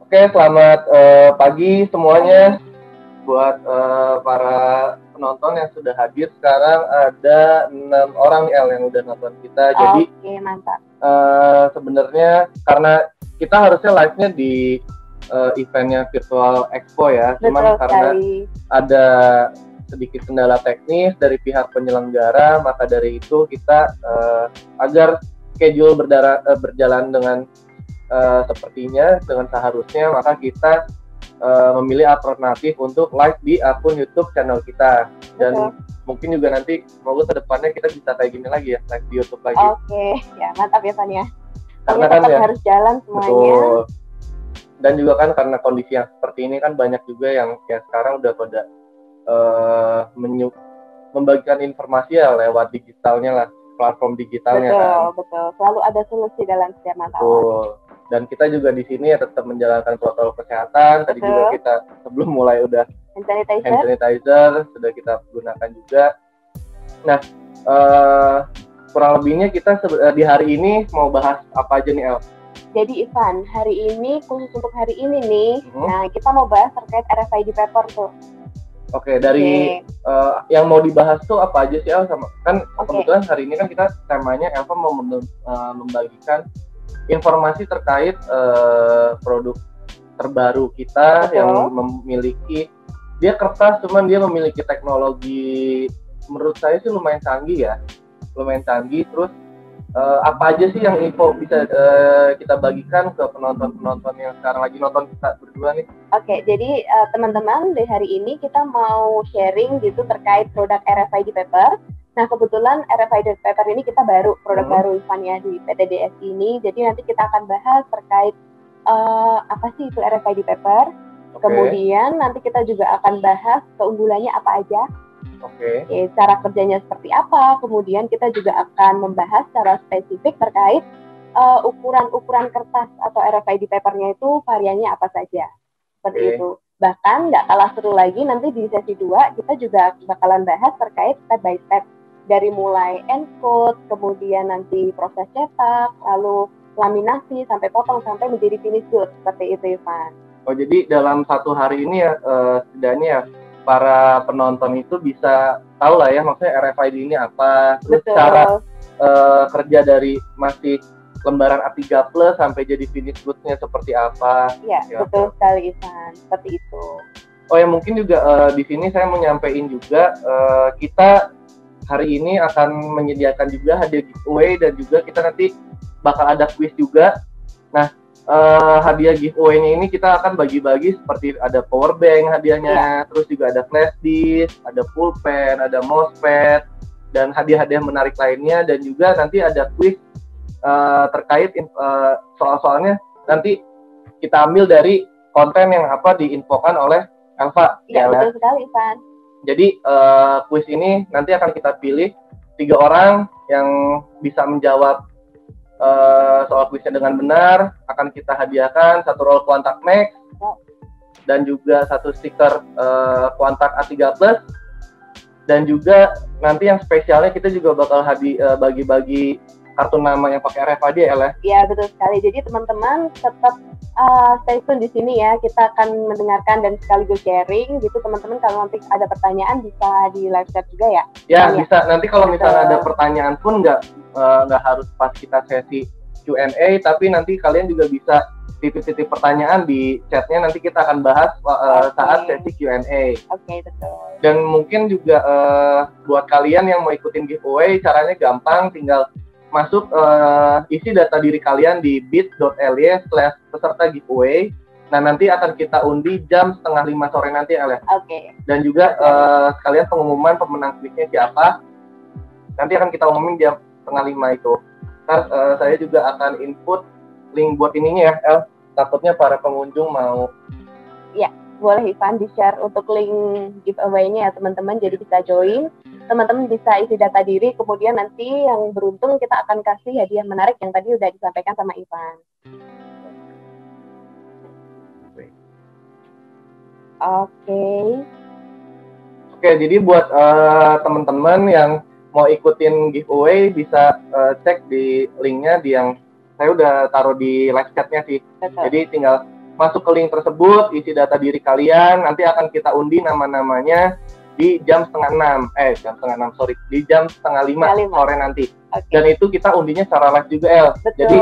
Oke, selamat pagi semuanya buat para penonton yang sudah hadir. Sekarang ada 6 orang El yang udah nonton kita. Jadi Oke, mantap. Sebenarnya karena kita harusnya live-nya di eventnya Virtual Expo ya, cuman karena ada sedikit kendala teknis dari pihak penyelenggara, maka dari itu kita agar schedule berjalan dengan sepertinya dengan seharusnya, maka kita memilih alternatif untuk live di akun YouTube channel kita. Dan mungkin juga nanti semoga kedepannya kita bisa kayak gini lagi ya, live di YouTube lagi. Oke, ya mantap ya Van ya. Karena kan ya harus jalan semuanya. Betul. Dan juga kan karena kondisi yang seperti ini kan banyak juga yang ya sekarang udah pada membagikan informasi ya lewat digitalnya lah, platform digitalnya. Betul. Selalu ada solusi dalam setiap masalah. Betul. Dan kita juga di sini ya tetap menjalankan protokol kesehatan. Tadi juga kita sebelum mulai udah hand sanitizer sudah kita gunakan juga. Nah, kurang lebihnya kita di hari ini mau bahas apa aja nih El? Jadi Ivan, hari ini khusus untuk hari ini nih, nah kita mau bahas terkait RFID paper tuh. Oke, dari yang mau dibahas tuh apa aja sih El? Kebetulan hari ini kan kita temanya Elva mau membagikan informasi terkait produk terbaru kita yang memiliki dia kertas, cuman dia memiliki teknologi menurut saya sih lumayan canggih. Terus apa aja sih yang info bisa kita bagikan ke penonton yang sekarang lagi nonton kita berdua nih? Oke, jadi teman-teman di hari ini kita mau sharing gitu terkait produk RFID paper. Nah, kebetulan RFID paper ini kita produk baru Ivan ya di PTDS ini. Jadi nanti kita akan bahas terkait apa sih itu RFID paper. Kemudian nanti kita juga akan bahas keunggulannya apa aja. Cara kerjanya seperti apa. Kemudian kita juga akan membahas secara spesifik terkait ukuran kertas atau RFID papernya itu variannya apa saja. Seperti itu. Bahkan nggak kalah seru lagi nanti di sesi 2 kita juga bakalan bahas terkait step by step. Dari mulai encode, kemudian nanti proses cetak, lalu laminasi, sampai potong, sampai menjadi finish good. Seperti itu, Ivan. Oh, jadi dalam satu hari ini ya, setidaknya para penonton itu bisa tahu lah ya, maksudnya RFID ini apa, terus cara kerja dari masih lembaran A3 plus sampai jadi finish good-nya seperti apa. Iya, betul sekali, Ivan. Seperti itu. Oh ya, mungkin juga di sini saya mau nyampein juga, kita hari ini akan menyediakan juga hadiah giveaway dan juga kita nanti bakal ada quiz juga. Nah, hadiah giveaway-nya ini kita akan bagi-bagi seperti ada power bank hadiahnya, terus juga ada flash disk, ada pulpen, ada mousepad, dan hadiah-hadiah menarik lainnya, dan juga nanti ada quiz terkait soal-soalnya nanti kita ambil dari konten yang diinfokan oleh Elva. Iya, betul sekali, Ivan. Jadi kuis ini nanti akan kita pilih 3 orang yang bisa menjawab soal kuisnya dengan benar, akan kita hadiahkan 1 roll Quantac Max dan juga 1 stiker Quantac A3 Plus, dan juga nanti yang spesialnya kita juga bakal bagi-bagi kartu nama yang pakai RFID ya, El? Iya, betul sekali. Jadi teman-teman tetap stay tune di sini ya. Kita akan mendengarkan dan sekaligus sharing gitu. Teman-teman kalau nanti ada pertanyaan bisa di live chat juga ya? Ya, bisa. Nanti kalau misalnya ada pertanyaan pun nggak harus pas kita sesi Q&A, tapi nanti kalian juga bisa titip-titip pertanyaan di chatnya. Nanti kita akan bahas saat sesi Q&A. Oke, betul. Dan mungkin juga buat kalian yang mau ikutin giveaway, caranya gampang, tinggal masuk isi data diri kalian di bit.ly/peserta giveaway. Nah, nanti akan kita undi jam 4:30 sore nanti, El. Dan juga sekalian pengumuman pemenang kuisnya siapa. Nanti akan kita umumin jam 4:30 itu. Ntar saya juga akan input link buat ininya ya, El. Takutnya para pengunjung mau. Iya, boleh Ivan di-share untuk link giveaway-nya ya teman-teman. Jadi bisa join. Teman-teman bisa isi data diri, kemudian nanti yang beruntung kita akan kasih hadiah menarik yang tadi udah disampaikan sama Ivan. Oke, jadi buat teman-teman yang mau ikutin giveaway bisa cek di linknya di yang saya udah taruh di live chat-nya sih. Betul. Jadi tinggal masuk ke link tersebut, isi data diri kalian, nanti akan kita undi nama-namanya di jam 5:30, di jam 4:30 sore nanti. Okay. Dan itu kita undinya secara live juga, El. Betul. Jadi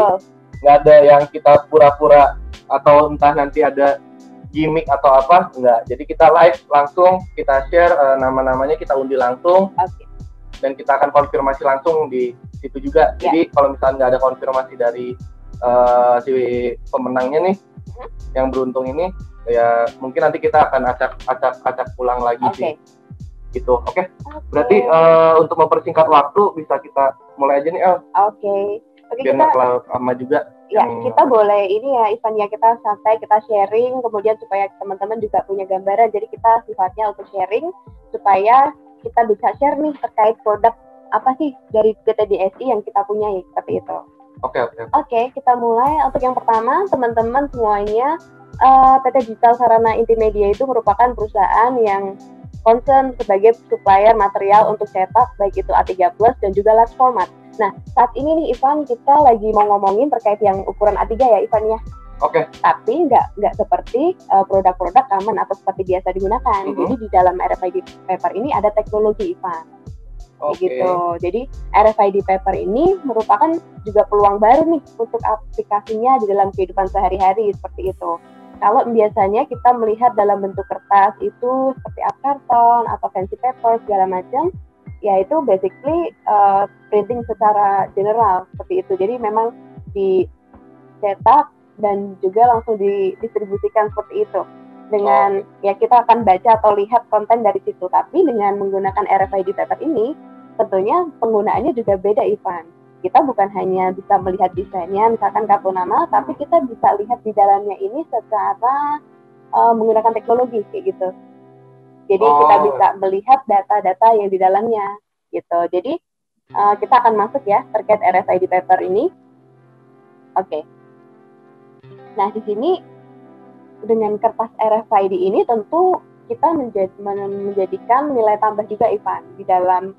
nggak ada yang kita pura-pura atau entah nanti ada gimmick atau apa, enggak. Jadi kita live langsung, kita share nama-namanya, kita undi langsung. Okay. Dan kita akan konfirmasi langsung di situ juga. Jadi kalau misalnya nggak ada konfirmasi dari si pemenangnya nih, yang beruntung ini, ya mungkin nanti kita akan acak pulang lagi sih. Gitu, oke. Berarti untuk mempersingkat waktu bisa kita mulai aja nih, El. Oke, biar nggak terlalu lama juga. Ya, kita boleh ini ya, Ivan ya, kita santai, kita sharing, kemudian supaya teman-teman juga punya gambaran. Jadi kita sifatnya untuk sharing supaya kita bisa share nih terkait produk apa sih dari PT DSI yang kita punya, seperti itu. Oke, kita mulai. Untuk yang pertama, teman-teman semuanya, PT Digital Sarana Intimedia itu merupakan perusahaan yang concern sebagai supplier material untuk cetak, baik itu A3 Plus dan juga large format. Nah, saat ini nih Ivan, kita lagi mau ngomongin terkait yang ukuran A3 ya Ivan ya. Oke. Tapi nggak seperti produk-produk common atau seperti biasa digunakan. Jadi di dalam RFID paper ini ada teknologi Ivan. Gitu. Jadi RFID paper ini merupakan juga peluang baru nih untuk aplikasinya di dalam kehidupan sehari-hari seperti itu. Kalau biasanya kita melihat dalam bentuk kertas itu seperti art karton atau fancy paper segala macam, ya itu basically printing secara general seperti itu. Jadi memang dicetak dan juga langsung didistribusikan seperti itu. Dengan ya kita akan baca atau lihat konten dari situ. Tapi dengan menggunakan RFID paper ini, tentunya penggunaannya juga beda, Ivan. Kita bukan hanya bisa melihat desainnya, misalkan kartu nama, tapi kita bisa lihat di dalamnya ini secara menggunakan teknologi kayak gitu. Jadi kita bisa melihat data-data yang di dalamnya gitu. Jadi kita akan masuk ya terkait RFID paper ini. Oke. Nah di sini dengan kertas RFID ini tentu kita menjadikan nilai tambah juga, Ivan, di dalam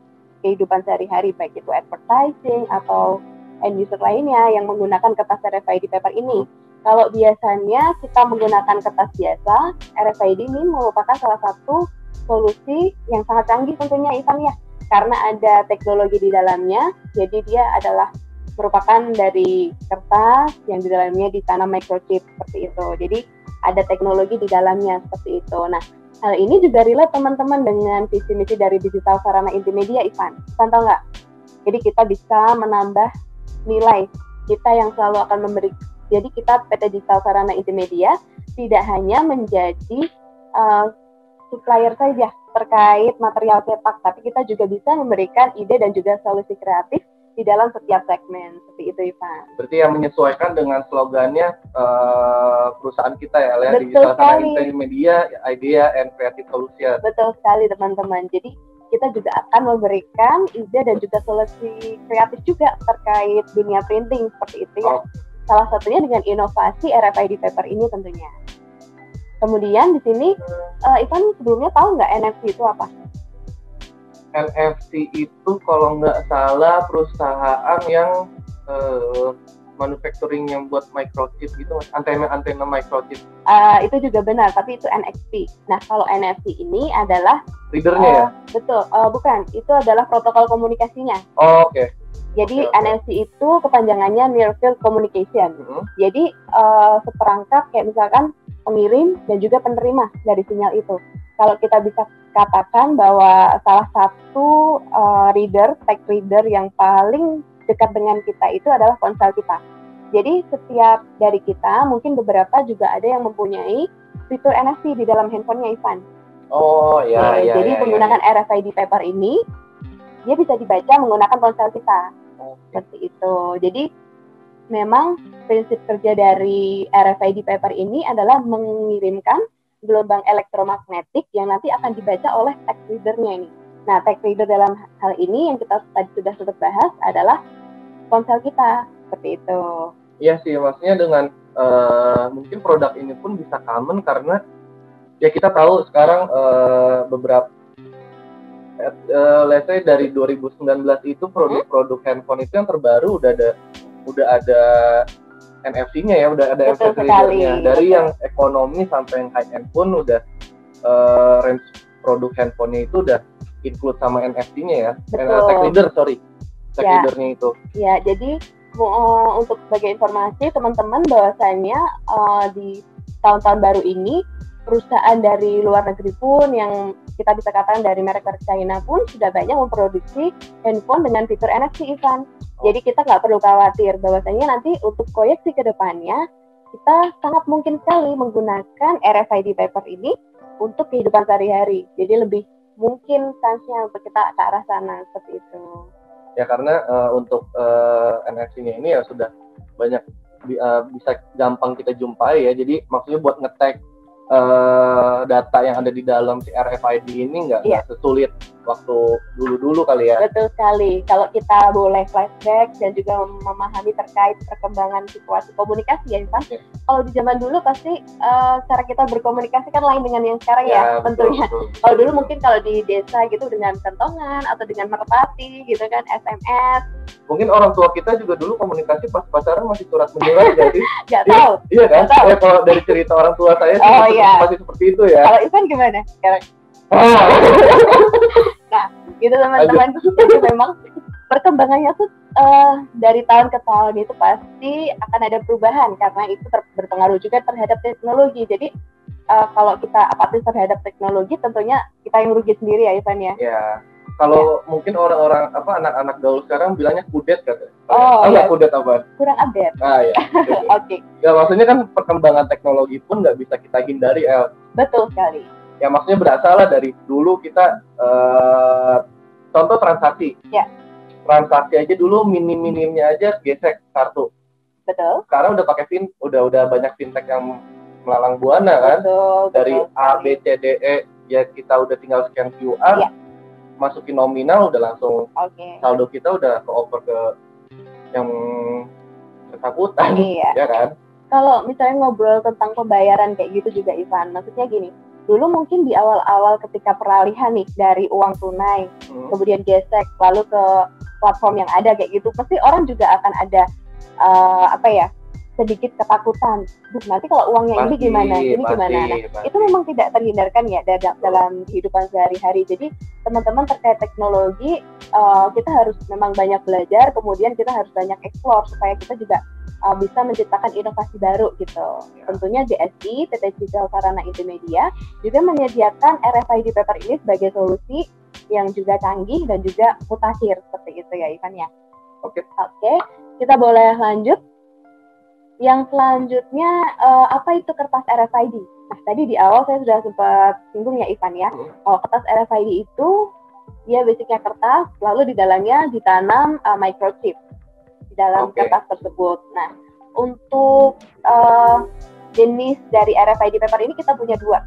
kehidupan sehari-hari, baik itu advertising atau end user lainnya yang menggunakan kertas RFID paper ini. Kalau biasanya kita menggunakan kertas biasa, RFID ini merupakan salah satu solusi yang sangat canggih tentunya, Ivan ya, karena ada teknologi di dalamnya. Jadi dia adalah merupakan dari kertas yang di dalamnya ditanam microchip seperti itu. Jadi ada teknologi di dalamnya seperti itu. Nah, hal ini juga relate teman-teman dengan visi misi dari Digital Sarana Intimedia, Ivan. Tahu nggak? Jadi kita bisa menambah nilai kita yang selalu akan memberi. Jadi kita PT Digital Sarana Intimedia tidak hanya menjadi supplier saja terkait material cetak, tapi kita juga bisa memberikan ide dan juga solusi kreatif di dalam setiap segmen seperti itu, Ivan. Berarti yang menyesuaikan dengan slogannya perusahaan kita ya, Digital Sarana Intimedia, Idea and Creative Solution. Betul sekali teman-teman. Jadi kita juga akan memberikan ide dan juga solusi kreatif juga terkait dunia printing seperti itu ya. Salah satunya dengan inovasi RFID paper ini tentunya. Kemudian di sini, Ivan sebelumnya tahu nggak NFC itu apa? NFC itu kalau nggak salah perusahaan yang manufacturing yang buat microchip gitu, antena microchip. Itu juga benar, tapi itu NFC. Nah, kalau NFC ini adalah readernya ya? Betul, bukan. Itu adalah protokol komunikasinya. Oke. Jadi NFC itu kepanjangannya Near Field Communication. Jadi seperangkat kayak misalkan pengirim dan juga penerima dari sinyal itu. Kalau kita bisa katakan bahwa salah satu tag reader yang paling dekat dengan kita itu adalah ponsel kita. Jadi setiap dari kita, mungkin beberapa juga ada yang mempunyai fitur NFC di dalam handphonenya, Ivan. Jadi menggunakan RFID paper ini, dia bisa dibaca menggunakan ponsel kita. Seperti itu. Jadi memang prinsip kerja dari RFID paper ini adalah mengirimkan gelombang elektromagnetik yang nanti akan dibaca oleh tag readernya ini. Nah, tag reader dalam hal ini yang kita tadi sudah sempat bahas adalah ponsel kita, seperti itu. Iya sih, maksudnya dengan mungkin produk ini pun bisa common karena ya kita tahu sekarang beberapa let's say dari 2019 itu produk-produk handphone itu yang terbaru udah ada udah ada NFC-nya ya, udah ada Betul NFC reader-nya. sekali. Dari Betul. yang ekonomi sampai yang high end pun udah range produk handphonenya itu udah include sama NFC-nya ya. Betul. Tech reader, sorry. Tech Ya. reader-nya itu. Ya, jadi untuk sebagai informasi teman-teman bahwasanya di tahun-tahun baru ini perusahaan dari luar negeri pun yang kita bisa katakan dari merek-merek China pun sudah banyak memproduksi handphone dengan fitur NFC, Ivan. Jadi kita nggak perlu khawatir bahwasanya nanti untuk proyeksi ke depannya kita sangat mungkin sekali menggunakan RFID paper ini untuk kehidupan sehari-hari. Jadi lebih mungkin chance-nya untuk kita ke arah sana seperti itu. Ya karena untuk NFC-nya ini ya sudah banyak bisa gampang kita jumpai ya. Jadi maksudnya buat nge-tag data yang ada di dalam si RFID ini nggak sesulit waktu dulu kali ya. Betul sekali. Kalau kita boleh flashback dan juga memahami terkait perkembangan situasi komunikasi ya, Ivan. Kalau di zaman dulu pasti cara kita berkomunikasi kan lain dengan yang sekarang ya, tentunya. Kalau dulu mungkin kalau di desa gitu dengan kentongan atau dengan merpati gitu kan, SMS. Mungkin orang tua kita juga dulu komunikasi pas pacaran masih surat menyurat nggak sih? Nggak tahu. Iya kan? Ya, kalau dari cerita orang tua saya masih seperti itu ya. Kalau Ivan gimana sekarang? Nah, gitu teman-teman. Jadi memang perkembangannya tuh dari tahun ke tahun itu pasti akan ada perubahan karena itu berpengaruh juga terhadap teknologi. Jadi kalau kita apatis terhadap teknologi, tentunya kita yang rugi sendiri ya, Ivan ya. Ya. Kalau mungkin orang-orang anak-anak gaul sekarang bilangnya kudet katanya. Iya. Kudet apa? Kurang update. Ya. Oke. Ya maksudnya kan perkembangan teknologi pun nggak bisa kita hindari, El. Betul sekali. Ya maksudnya berasal lah dari dulu kita contoh transaksi. Ya. Transaksi aja dulu minim-minimnya aja gesek kartu. Betul. Sekarang udah pakai udah banyak fintech yang melalang buana kan. Betul. Dari A B C D E ya kita udah tinggal scan QR. Ya. Masukin nominal udah langsung saldo kita udah ke-over ke yang bersangkutan, ya kan? Kalau misalnya ngobrol tentang pembayaran kayak gitu juga, Ivan, maksudnya gini, dulu mungkin di awal-awal ketika peralihan nih dari uang tunai, kemudian gesek, lalu ke platform yang ada kayak gitu, pasti orang juga akan ada sedikit ketakutan. Nanti kalau uangnya ini gimana? Nah, itu memang tidak terhindarkan ya dalam kehidupan sehari-hari. Jadi teman-teman terkait teknologi kita harus memang banyak belajar, kemudian kita harus banyak explore supaya kita juga bisa menciptakan inovasi baru gitu. Tentunya GSI, PT Digital Sarana Indonesia juga menyediakan RFID paper ini sebagai solusi yang juga canggih dan juga mutakhir seperti itu ya, Ivan ya. Oke, kita boleh lanjut. Yang selanjutnya apa itu kertas RFID? Nah, tadi di awal saya sudah sempat singgung ya, Ivan ya. Kalau kertas RFID itu dia basicnya kertas, lalu di dalamnya ditanam microchip di dalam kertas tersebut. Nah, untuk jenis dari RFID paper ini kita punya dua.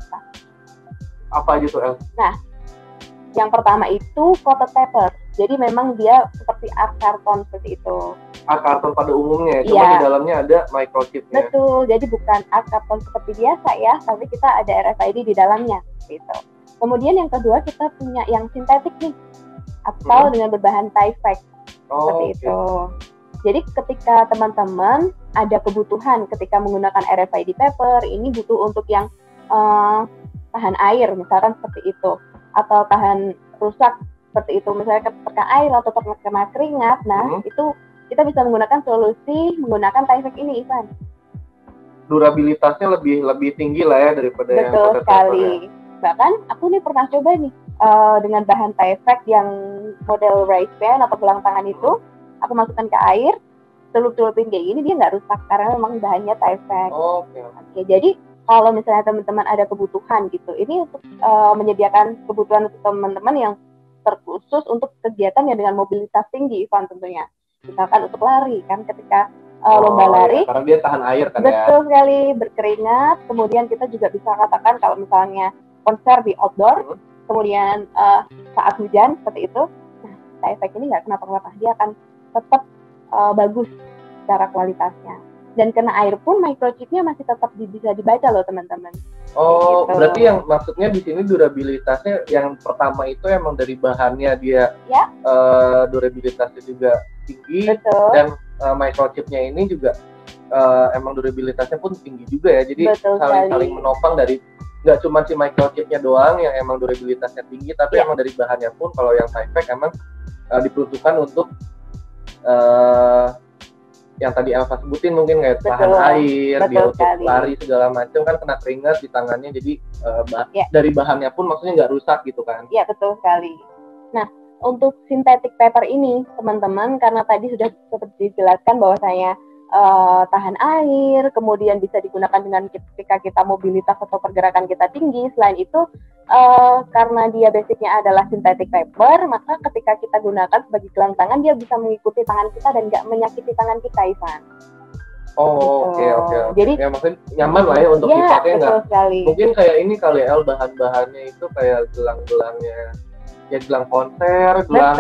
Apa aja tuh, El? Nah, yang pertama itu coated paper. Jadi memang dia seperti art karton seperti itu. Art karton pada umumnya, cuma di dalamnya ada microchipnya. Betul, jadi bukan art karton seperti biasa ya, tapi kita ada RFID di dalamnya, gitu. Kemudian yang kedua kita punya yang sintetik nih, atau dengan berbahan Tyvek, seperti itu. Jadi ketika teman-teman ada kebutuhan ketika menggunakan RFID paper, ini butuh untuk yang tahan air, misalkan seperti itu, atau tahan rusak seperti itu, misalnya terkena air atau terkena keringat. Nah, itu kita bisa menggunakan solusi menggunakan Tyvek ini, Ivan. Durabilitasnya lebih tinggi lah ya daripada yang betul sekali. Ya. Bahkan aku nih pernah coba nih dengan bahan Tyvek yang model raise band atau gelang tangan itu, aku masukkan ke air, celup-celupin kayak gini, dia nggak rusak karena memang bahannya Tyvek. Oke, jadi kalau misalnya teman-teman ada kebutuhan gitu, ini untuk menyediakan kebutuhan untuk teman-teman yang terkhusus untuk kegiatan yang dengan mobilitas tinggi, Ivan, tentunya. Misalkan untuk lari kan, ketika lomba lari, karena dia tahan air kan. Betul sekali, berkeringat. Kemudian kita juga bisa katakan kalau misalnya konser di outdoor, kemudian saat hujan seperti itu, nah, Tyvek ini nggak kenapa-kenapa, dia akan tetap bagus secara kualitasnya. Dan kena air pun microchipnya masih tetap bisa dibaca loh, teman-teman. Oh, gitu. Berarti yang maksudnya di sini durabilitasnya yang pertama itu emang dari bahannya dia durabilitasnya juga tinggi. Betul. Dan microchipnya ini juga emang durabilitasnya pun tinggi juga ya. Jadi Betul saling sekali. menopang dari nggak cuma si microchipnya doang yang emang durabilitasnya tinggi, tapi emang dari bahannya pun kalau yang Tyvek emang diperuntukkan untuk yang tadi Elva sebutin mungkin kayak tahan air, dia untuk lari segala macam kan kena keringat di tangannya, jadi dari bahannya pun maksudnya nggak rusak gitu kan. Iya, betul sekali. Nah, untuk synthetic paper ini teman-teman, karena tadi sudah seperti dijelaskan bahwasanya tahan air, kemudian bisa digunakan dengan ketika kita mobilitas atau pergerakan kita tinggi. Selain itu, karena dia basicnya adalah synthetic paper, maka ketika kita gunakan sebagai gelang tangan, dia bisa mengikuti tangan kita dan nggak menyakiti tangan kita, Ivan. Oh, oke. Jadi ya maksudnya nyaman lah ya untuk dipakai, nggak? Mungkin kayak ini kali ya, bahan-bahannya itu kayak gelang-gelangnya. Ya gelang konser, gelang.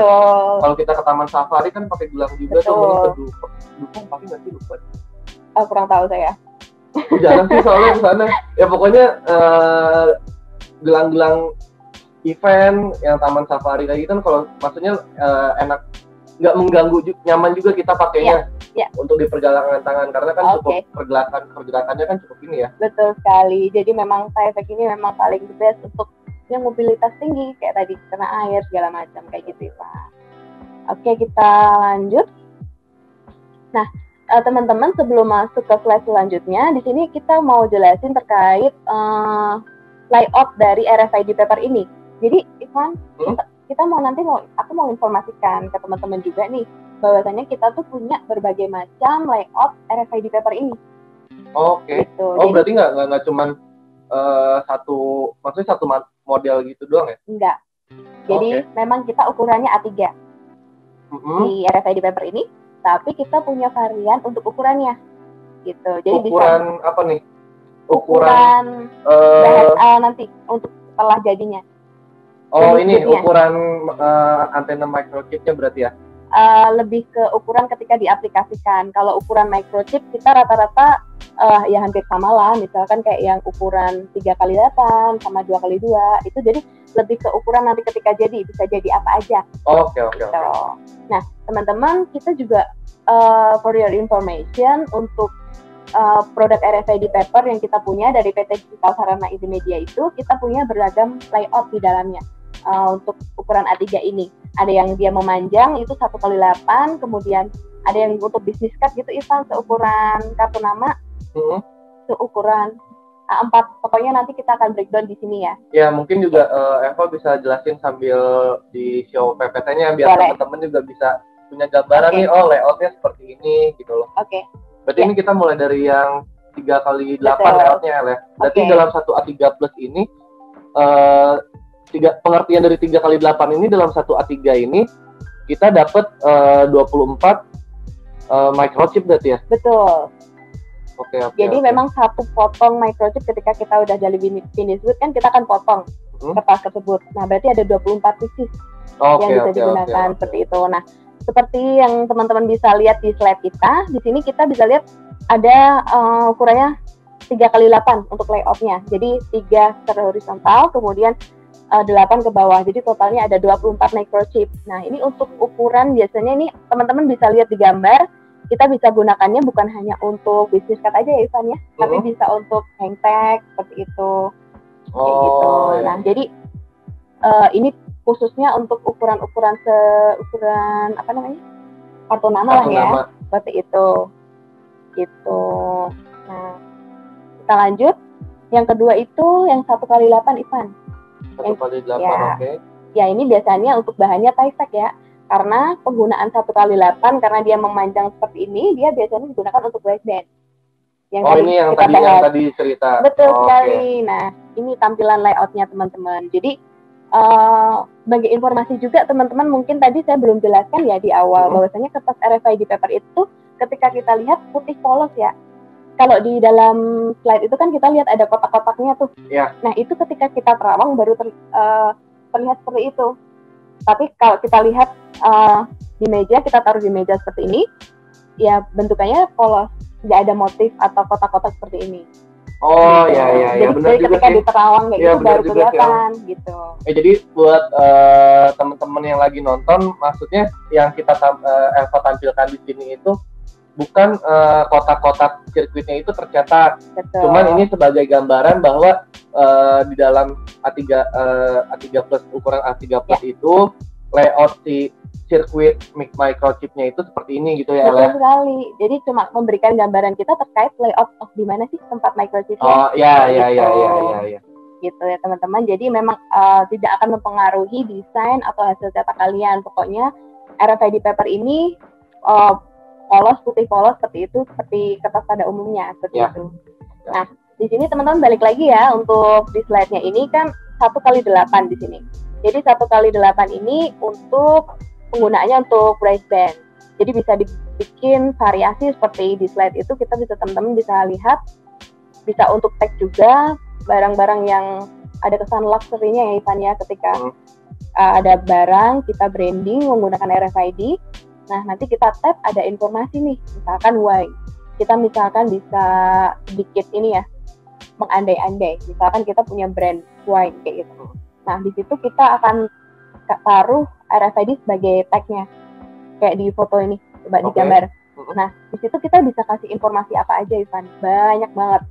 Kalau kita ke taman safari kan pakai gelang juga tuh. Dukung pakai nggak sih, lupa? Kurang tahu saya. Jarang sih soalnya ke sana. Ya pokoknya gelang-gelang event yang taman safari kayak gitu kan, kalau maksudnya enak, nggak mengganggu, nyaman juga kita pakainya untuk di pergelangan tangan, karena kan cukup pergerakannya kan cukup ini ya. Betul sekali. Jadi memang Tyvek ini memang paling the best untuk yang mobilitas tinggi kayak tadi kena air segala macam kayak gitu Pak. Oke, kita lanjut. Nah, teman-teman sebelum masuk ke slide selanjutnya, di sini kita mau jelasin terkait layout dari RFID paper ini. Jadi Ivan, kita aku mau informasikan ke teman-teman juga nih, bahwasanya kita tuh punya berbagai macam layout RFID paper ini. Oke. Gitu. Oh, jadi, berarti nggak cuman satu model gitu doang ya? Enggak. Jadi memang kita ukurannya A3 di RFID paper ini, tapi kita punya varian untuk ukurannya. Gitu. Jadi ukuran apa nih? Ukuran nanti untuk setelah jadinya. Oh, ini ukuran antena microchipnya berarti ya? Lebih ke ukuran ketika diaplikasikan. Kalau ukuran microchip kita rata-rata ya hampir sama lah, misalkan kayak yang ukuran 3x8 sama 2x2 itu, jadi lebih ke ukuran nanti ketika jadi bisa jadi apa aja. Oke. Nah, teman-teman, kita juga for your information untuk produk RFID paper yang kita punya dari PT Digital Sarana Intimedia itu, kita punya beragam layout di dalamnya. Untuk ukuran A3 ini ada yang dia memanjang itu 1x8, kemudian ada yang untuk bisnis card gitu Ivan, seukuran kartu nama, seukuran A4. Pokoknya nanti kita akan breakdown di sini ya. Ya, mungkin juga Eva bisa jelasin sambil di show PPT-nya biar teman-teman juga bisa punya gambaran nih, layoutnya seperti ini gitu loh. Berarti ini kita mulai dari yang 3x8 layoutnya ya. Berarti dalam satu A3 Plus ini pengertian dari 3x8 ini, dalam satu A3 ini kita dapat 24 microchip berarti ya? Betul. Oke. Jadi memang satu potong microchip ketika kita udah jadi finish good kan kita akan potong kertas tersebut. Nah, berarti ada 24 pieces yang bisa digunakan seperti itu. Nah, seperti yang teman-teman bisa lihat di slide kita, di sini kita bisa lihat ada ukurannya 3x8 untuk layoutnya. Jadi 3 secara horizontal, kemudian 8 ke bawah, jadi totalnya ada 24 microchip. Nah, ini untuk ukuran biasanya ini teman-teman bisa lihat di gambar, kita bisa gunakannya bukan hanya untuk business card aja ya Ivan ya, tapi bisa untuk hang tag seperti itu. Kayak gitu. Nah, jadi ini khususnya untuk ukuran apa namanya? Kartu nama lah ya. Seperti itu. Gitu. Nah, kita lanjut. Yang kedua itu yang 1x8 Ivan. 1x8, Ya, ini biasanya untuk bahannya Tyvek ya. Karena penggunaan 1x8 karena dia memanjang seperti ini, dia biasanya digunakan untuk waistband. Ini yang tadi cerita. Betul sekali. Nah, ini tampilan layoutnya teman-teman. Jadi sebagai informasi juga teman-teman, mungkin tadi saya belum jelaskan ya di awal bahwasanya kertas RFID paper itu ketika kita lihat putih polos ya. Kalau di dalam slide itu kan kita lihat ada kotak-kotaknya tuh. Yeah. Nah, itu ketika kita terawang baru terlihat seperti itu. Tapi kalau kita lihat di meja, kita taruh di meja seperti ini, ya bentukannya polos, tidak ada motif atau kotak-kotak seperti ini. Oh gitu. Ya benar juga ketika diterawang kayak gitu baru kelihatan gitu. Jadi buat teman-teman yang lagi nonton, maksudnya yang kita Elva tampilkan di sini itu bukan kotak-kotak sirkuitnya itu tercetak. Betul. Cuman ini sebagai gambaran bahwa di dalam A3 Plus, ukuran A3 Plus itu layout si sirkuit microchipnya itu seperti ini gitu ya, Betul sekali. Jadi cuma memberikan gambaran kita terkait layout di mana sih tempat microchipnya. Oh ya. Gitu ya teman-teman. Jadi memang tidak akan mempengaruhi desain atau hasil cetak kalian. Pokoknya RFID paper ini polos, putih polos seperti itu, seperti kertas pada umumnya seperti itu. Nah, di sini teman-teman balik lagi ya untuk di slide-nya ini kan 1x8 di sini. Jadi 1x8 ini untuk penggunaannya untuk brace band. Jadi bisa dibikin variasi seperti di slide itu, kita bisa teman-teman bisa lihat, bisa untuk tag juga barang-barang yang ada kesan luxury-nya ya Ivan ya, ketika ada barang kita branding menggunakan RFID. Nah, nanti kita tap ada informasi nih, misalkan wine. Kita misalkan bisa sedikit ini ya, mengandai-andai. Misalkan kita punya brand wine kayak gitu. Nah, di situ kita akan taruh RFID sebagai tag-nya. Kayak di foto ini, coba digambar. Nah, di situ kita bisa kasih informasi apa aja, Ivan. Banyak banget.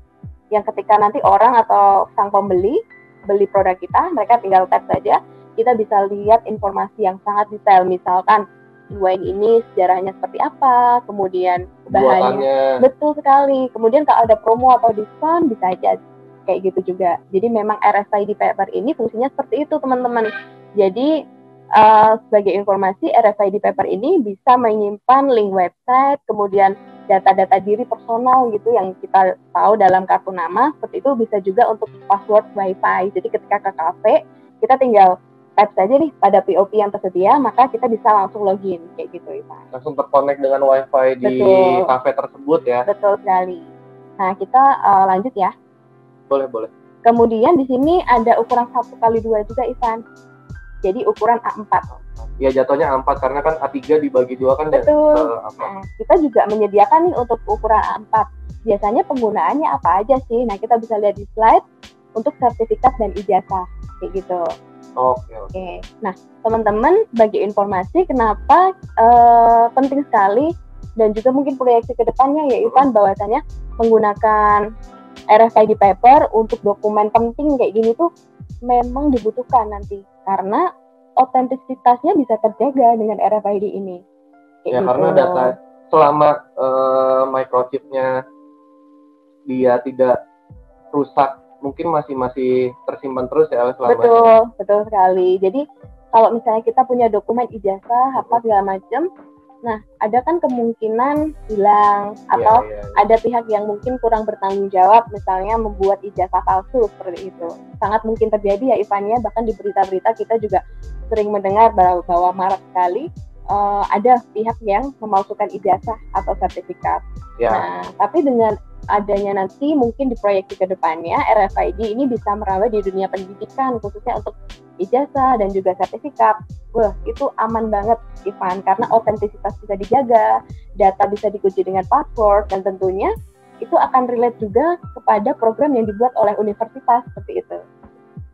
Yang ketika nanti orang atau sang pembeli beli produk kita, mereka tinggal tap saja, kita bisa lihat informasi yang sangat detail. Misalkan wine ini sejarahnya seperti apa, kemudian bahannya, betul sekali. Kemudian kalau ada promo atau diskon bisa aja kayak gitu juga. Jadi memang RFID paper ini fungsinya seperti itu teman-teman. Jadi sebagai informasi, RFID paper ini bisa menyimpan link website, kemudian data-data diri personal gitu yang kita tahu dalam kartu nama. Seperti itu bisa juga untuk password WiFi. Jadi ketika ke kafe, kita tinggal tap saja nih pada POP yang tersedia, maka kita bisa langsung login kayak gitu, Ivan. Langsung terkonek dengan WiFi di kafe tersebut ya. Betul sekali. Nah, kita lanjut ya. Boleh. Kemudian di sini ada ukuran 1x2 juga, Ivan. Jadi ukuran A4. Ya jatuhnya A4 karena kan A3 dibagi 2 kan. Betul. Nah, kita juga menyediakan nih untuk ukuran A4. Biasanya penggunaannya apa aja sih? Nah, kita bisa lihat di slide untuk sertifikat dan ijazah kayak gitu. Oke. Nah, teman-teman, bagi informasi kenapa penting sekali dan juga mungkin proyeksi ke depannya ya Ivan, bahwasanya menggunakan RFID paper untuk dokumen penting kayak gini tuh memang dibutuhkan nanti karena otentisitasnya bisa terjaga dengan RFID ini. Ya gitu. Karena data selama microchipnya dia tidak rusak, mungkin masih tersimpan terus ya selama. Betul sekali. Jadi kalau misalnya kita punya dokumen ijazah apa segala macam, nah ada kan kemungkinan hilang atau ada pihak yang mungkin kurang bertanggung jawab, misalnya membuat ijazah palsu seperti itu. Sangat mungkin terjadi ya Ivan ya, bahkan di berita-berita kita juga sering mendengar bahwa marak sekali ada pihak yang memalsukan ijazah atau sertifikat. Nah, tapi dengan adanya nanti mungkin di proyeksi ke depannya RFID ini bisa merawat di dunia pendidikan khususnya untuk ijazah dan juga sertifikat. Wah, itu aman banget Ivan karena otentisitas bisa dijaga, data bisa dikunci dengan password, dan tentunya itu akan relate juga kepada program yang dibuat oleh universitas seperti itu.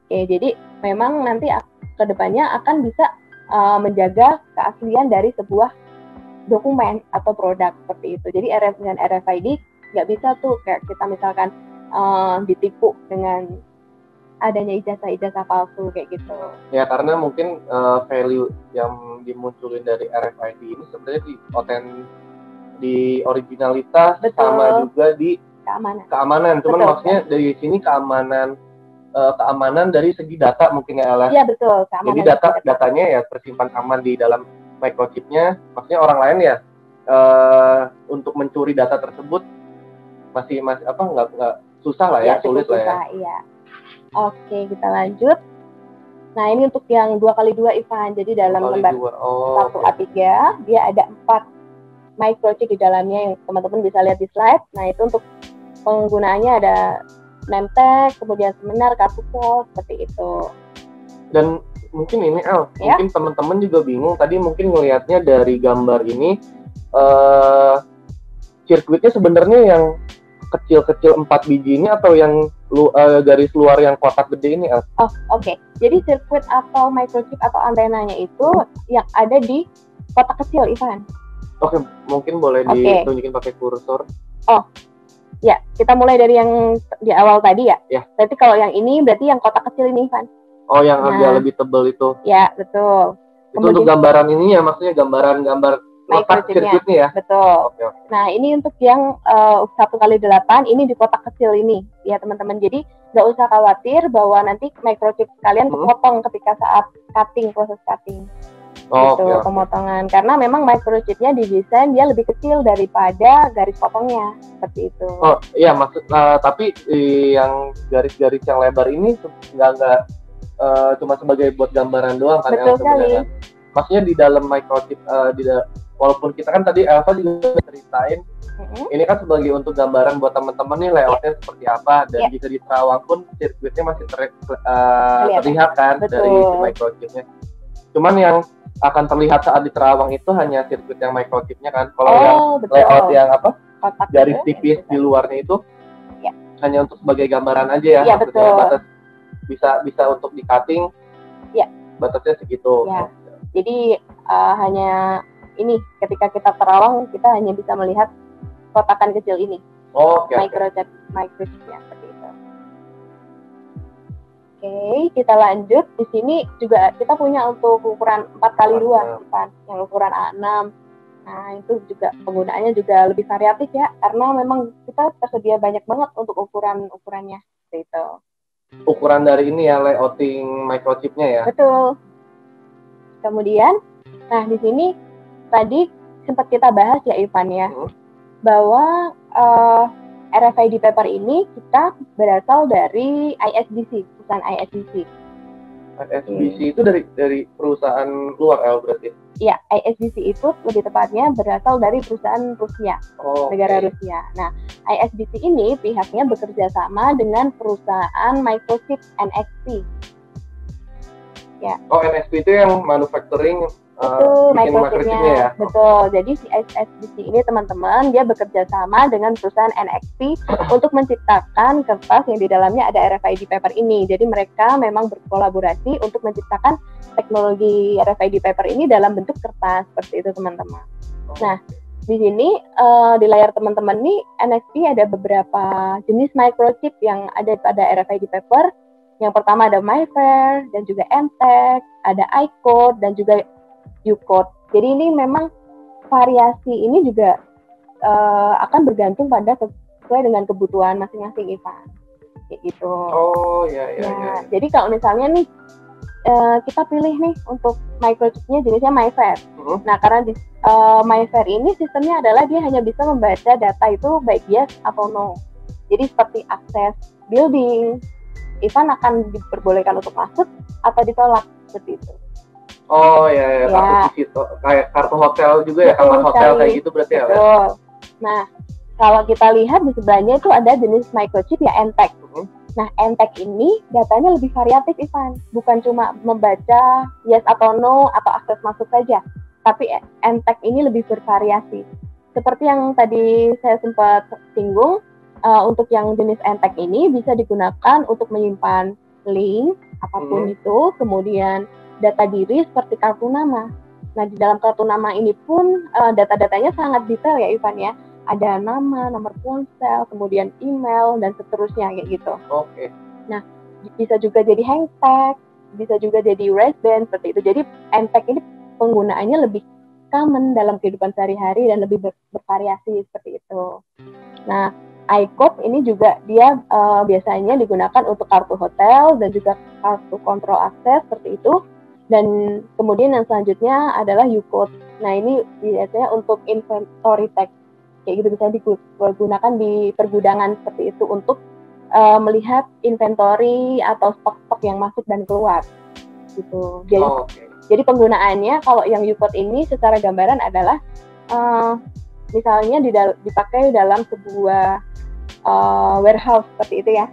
Oke, jadi memang nanti ke depannya akan bisa menjaga keaslian dari sebuah dokumen atau produk seperti itu. Jadi dengan RFID nggak bisa tuh kayak kita misalkan ditipu dengan adanya ijazah palsu kayak gitu. Ya karena mungkin value yang dimunculin dari RFID ini sebenarnya di originalitas. Betul. Sama juga di keamanan. Cuman maksudnya dari sini keamanan dari segi data mungkin ya Ella. Iya betul. Jadi datanya ya tersimpan aman di dalam microchipnya. Maksudnya orang lain ya untuk mencuri data tersebut masih nggak susah lah ya, sulit lah ya. Iya. Oke, kita lanjut. Nah, ini untuk yang 2x2 Ivan. Jadi dalam lembar 1 A3 dia ada 4 microchip di dalamnya yang teman-teman bisa lihat di slide. Nah, itu untuk penggunaannya ada name tag, kemudian seminar, kartu pos, seperti itu. Dan mungkin ini mungkin teman-teman juga bingung. Tadi mungkin ngelihatnya dari gambar ini sirkuitnya sebenarnya yang kecil-kecil 4 biji ini atau yang garis luar yang kotak gede ini? Oke. Jadi sirkuit atau microchip atau antenanya itu yang ada di kotak kecil, Ivan. Oke, mungkin boleh ditunjukin pakai kursor. Oh, ya, kita mulai dari yang di awal tadi ya. Ya. Berarti kalau yang ini berarti yang kotak kecil ini, Van. Oh, yang agak lebih tebal itu. Ya, betul. Itu untuk gambaran ini ya, maksudnya gambar letak sirkuitnya ya. Betul. Oke. Nah, ini untuk yang 1x8 ini di kotak kecil ini ya teman-teman. Jadi nggak usah khawatir bahwa nanti microchip kalian kepotong ketika saat proses cutting. Pemotongan. Karena memang microchipnya didesain dia lebih kecil daripada garis potongnya seperti itu. Oh iya, tapi yang garis-garis yang lebar ini nggak cuma sebagai buat gambaran doang kan? Betul sekali. Kan? Maksudnya di dalam microchip walaupun kita kan tadi Elva juga ceritain ini kan sebagai untuk gambaran buat teman-teman nih layoutnya seperti apa, dan jika di terawang pun sirkuitnya masih terlihat kan dari microchipnya. Cuman yang akan terlihat saat di terawang itu hanya sirkuit yang microchipnya kan. Kalau yang layout yang kotak garis tipis di luarnya itu hanya untuk sebagai gambaran aja ya. Iya, betul. Batas bisa untuk di cutting. Iya. Batasnya segitu. Ya. Jadi hanya ini ketika kita terawang kita hanya bisa melihat kotakan kecil ini. Microchipnya seperti itu. Oke, kita lanjut. Di sini juga kita punya untuk ukuran 4x2 yang ukuran A6. Nah, itu juga penggunaannya juga lebih variatif ya, karena memang kita tersedia banyak banget untuk ukurannya seperti itu. Ukuran dari ini ya, layouting microchipnya ya. Betul. Kemudian, nah di sini tadi sempat kita bahas ya Ivan ya, bahwa RFID paper ini kita berasal dari ISBC, perusahaan ISBC. ISBC itu dari perusahaan luar berarti? Iya, ISBC itu lebih tepatnya berasal dari perusahaan Rusia, negara Rusia. Nah, ISBC ini pihaknya bekerja sama dengan perusahaan microchip NXP. Ya. NXP itu yang manufacturing microchipnya ya? Betul. Jadi si ISBC ini teman-teman dia bekerja sama dengan perusahaan NXP untuk menciptakan kertas yang di dalamnya ada RFID paper ini. Jadi mereka memang berkolaborasi untuk menciptakan teknologi RFID paper ini dalam bentuk kertas seperti itu teman-teman. Nah, di sini di layar teman-teman nih NXP ada beberapa jenis microchip yang ada pada RFID paper. Yang pertama ada MyFair dan juga MTech, ada iCode dan juga UCode. Jadi ini memang variasi ini juga akan bergantung pada sesuai dengan kebutuhan masing-masing Ivan. Kayak gitu. Ya. Jadi kalau misalnya nih kita pilih nih untuk microchipnya jenisnya MyFair. Nah, karena di MyFair ini sistemnya adalah dia hanya bisa membaca data itu baik yes atau no. Jadi seperti akses building, Ivan akan diperbolehkan untuk masuk atau ditolak seperti itu. Kartu visit, kayak kartu hotel juga ya, kamar hotel kayak gitu berarti ya? Betul. Nah, kalau kita lihat di sebelahnya itu ada jenis microchip ya MTech. Nah, MTech ini datanya lebih variatif Ivan, bukan cuma membaca yes atau no atau akses masuk saja, tapi MTech ini lebih bervariasi. Seperti yang tadi saya sempat singgung, untuk yang jenis MTech ini bisa digunakan untuk menyimpan link apapun itu, kemudian data diri seperti kartu nama. Nah, di dalam kartu nama ini pun data-datanya sangat detail ya Ivan ya. Ada nama, nomor ponsel, kemudian email dan seterusnya kayak gitu. Nah, bisa juga jadi hang tag, bisa juga jadi wristband seperti itu. Jadi MTech ini penggunaannya lebih common dalam kehidupan sehari-hari dan lebih bervariasi seperti itu. Nah, iCode ini juga dia biasanya digunakan untuk kartu hotel dan juga kartu kontrol akses seperti itu. Dan kemudian yang selanjutnya adalah UCode. Nah, ini biasanya untuk inventory tag. Kayak gitu bisa digunakan di pergudangan seperti itu untuk melihat inventory atau stok-stok yang masuk dan keluar. Gitu. Jadi penggunaannya kalau yang UCode ini secara gambaran adalah misalnya dipakai dalam sebuah warehouse seperti itu ya.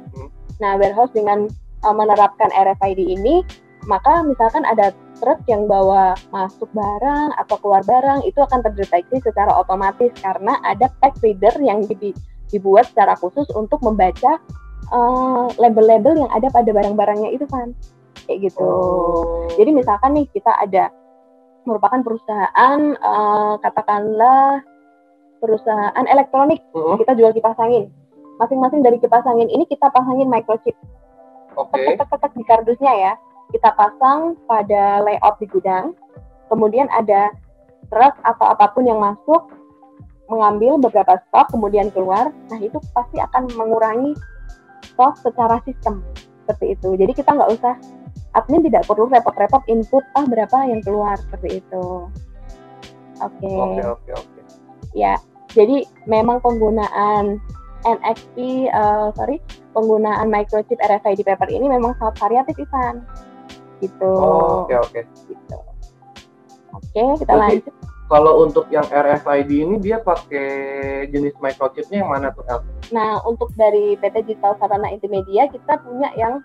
Nah, warehouse dengan menerapkan RFID ini, maka misalkan ada truk yang bawa masuk barang atau keluar barang, itu akan terdeteksi secara otomatis karena ada tag reader yang dibuat secara khusus untuk membaca label-label yang ada pada barang-barangnya itu kan. Kayak gitu. Jadi misalkan nih kita ada merupakan perusahaan katakanlah perusahaan elektronik. Kita jual kipas angin. Masing-masing dari kipas angin ini kita pasangin microchip. Tek di kardusnya ya. Kita pasang pada layout di gudang. Kemudian ada truk atau apapun yang masuk mengambil beberapa stok kemudian keluar. Nah, itu pasti akan mengurangi stok secara sistem seperti itu. Jadi kita nggak usah, admin tidak perlu repot-repot input berapa yang keluar seperti itu. Oke. Ya, jadi memang penggunaan penggunaan microchip RFID paper ini memang sangat variatif, Ivan. Gitu. Oke. Gitu. Oke, kita lanjut. Kalau untuk yang RFID ini dia pakai jenis microchipnya yang mana tuh, El? Nah, untuk dari PT Digital Sarana Intimedia kita punya yang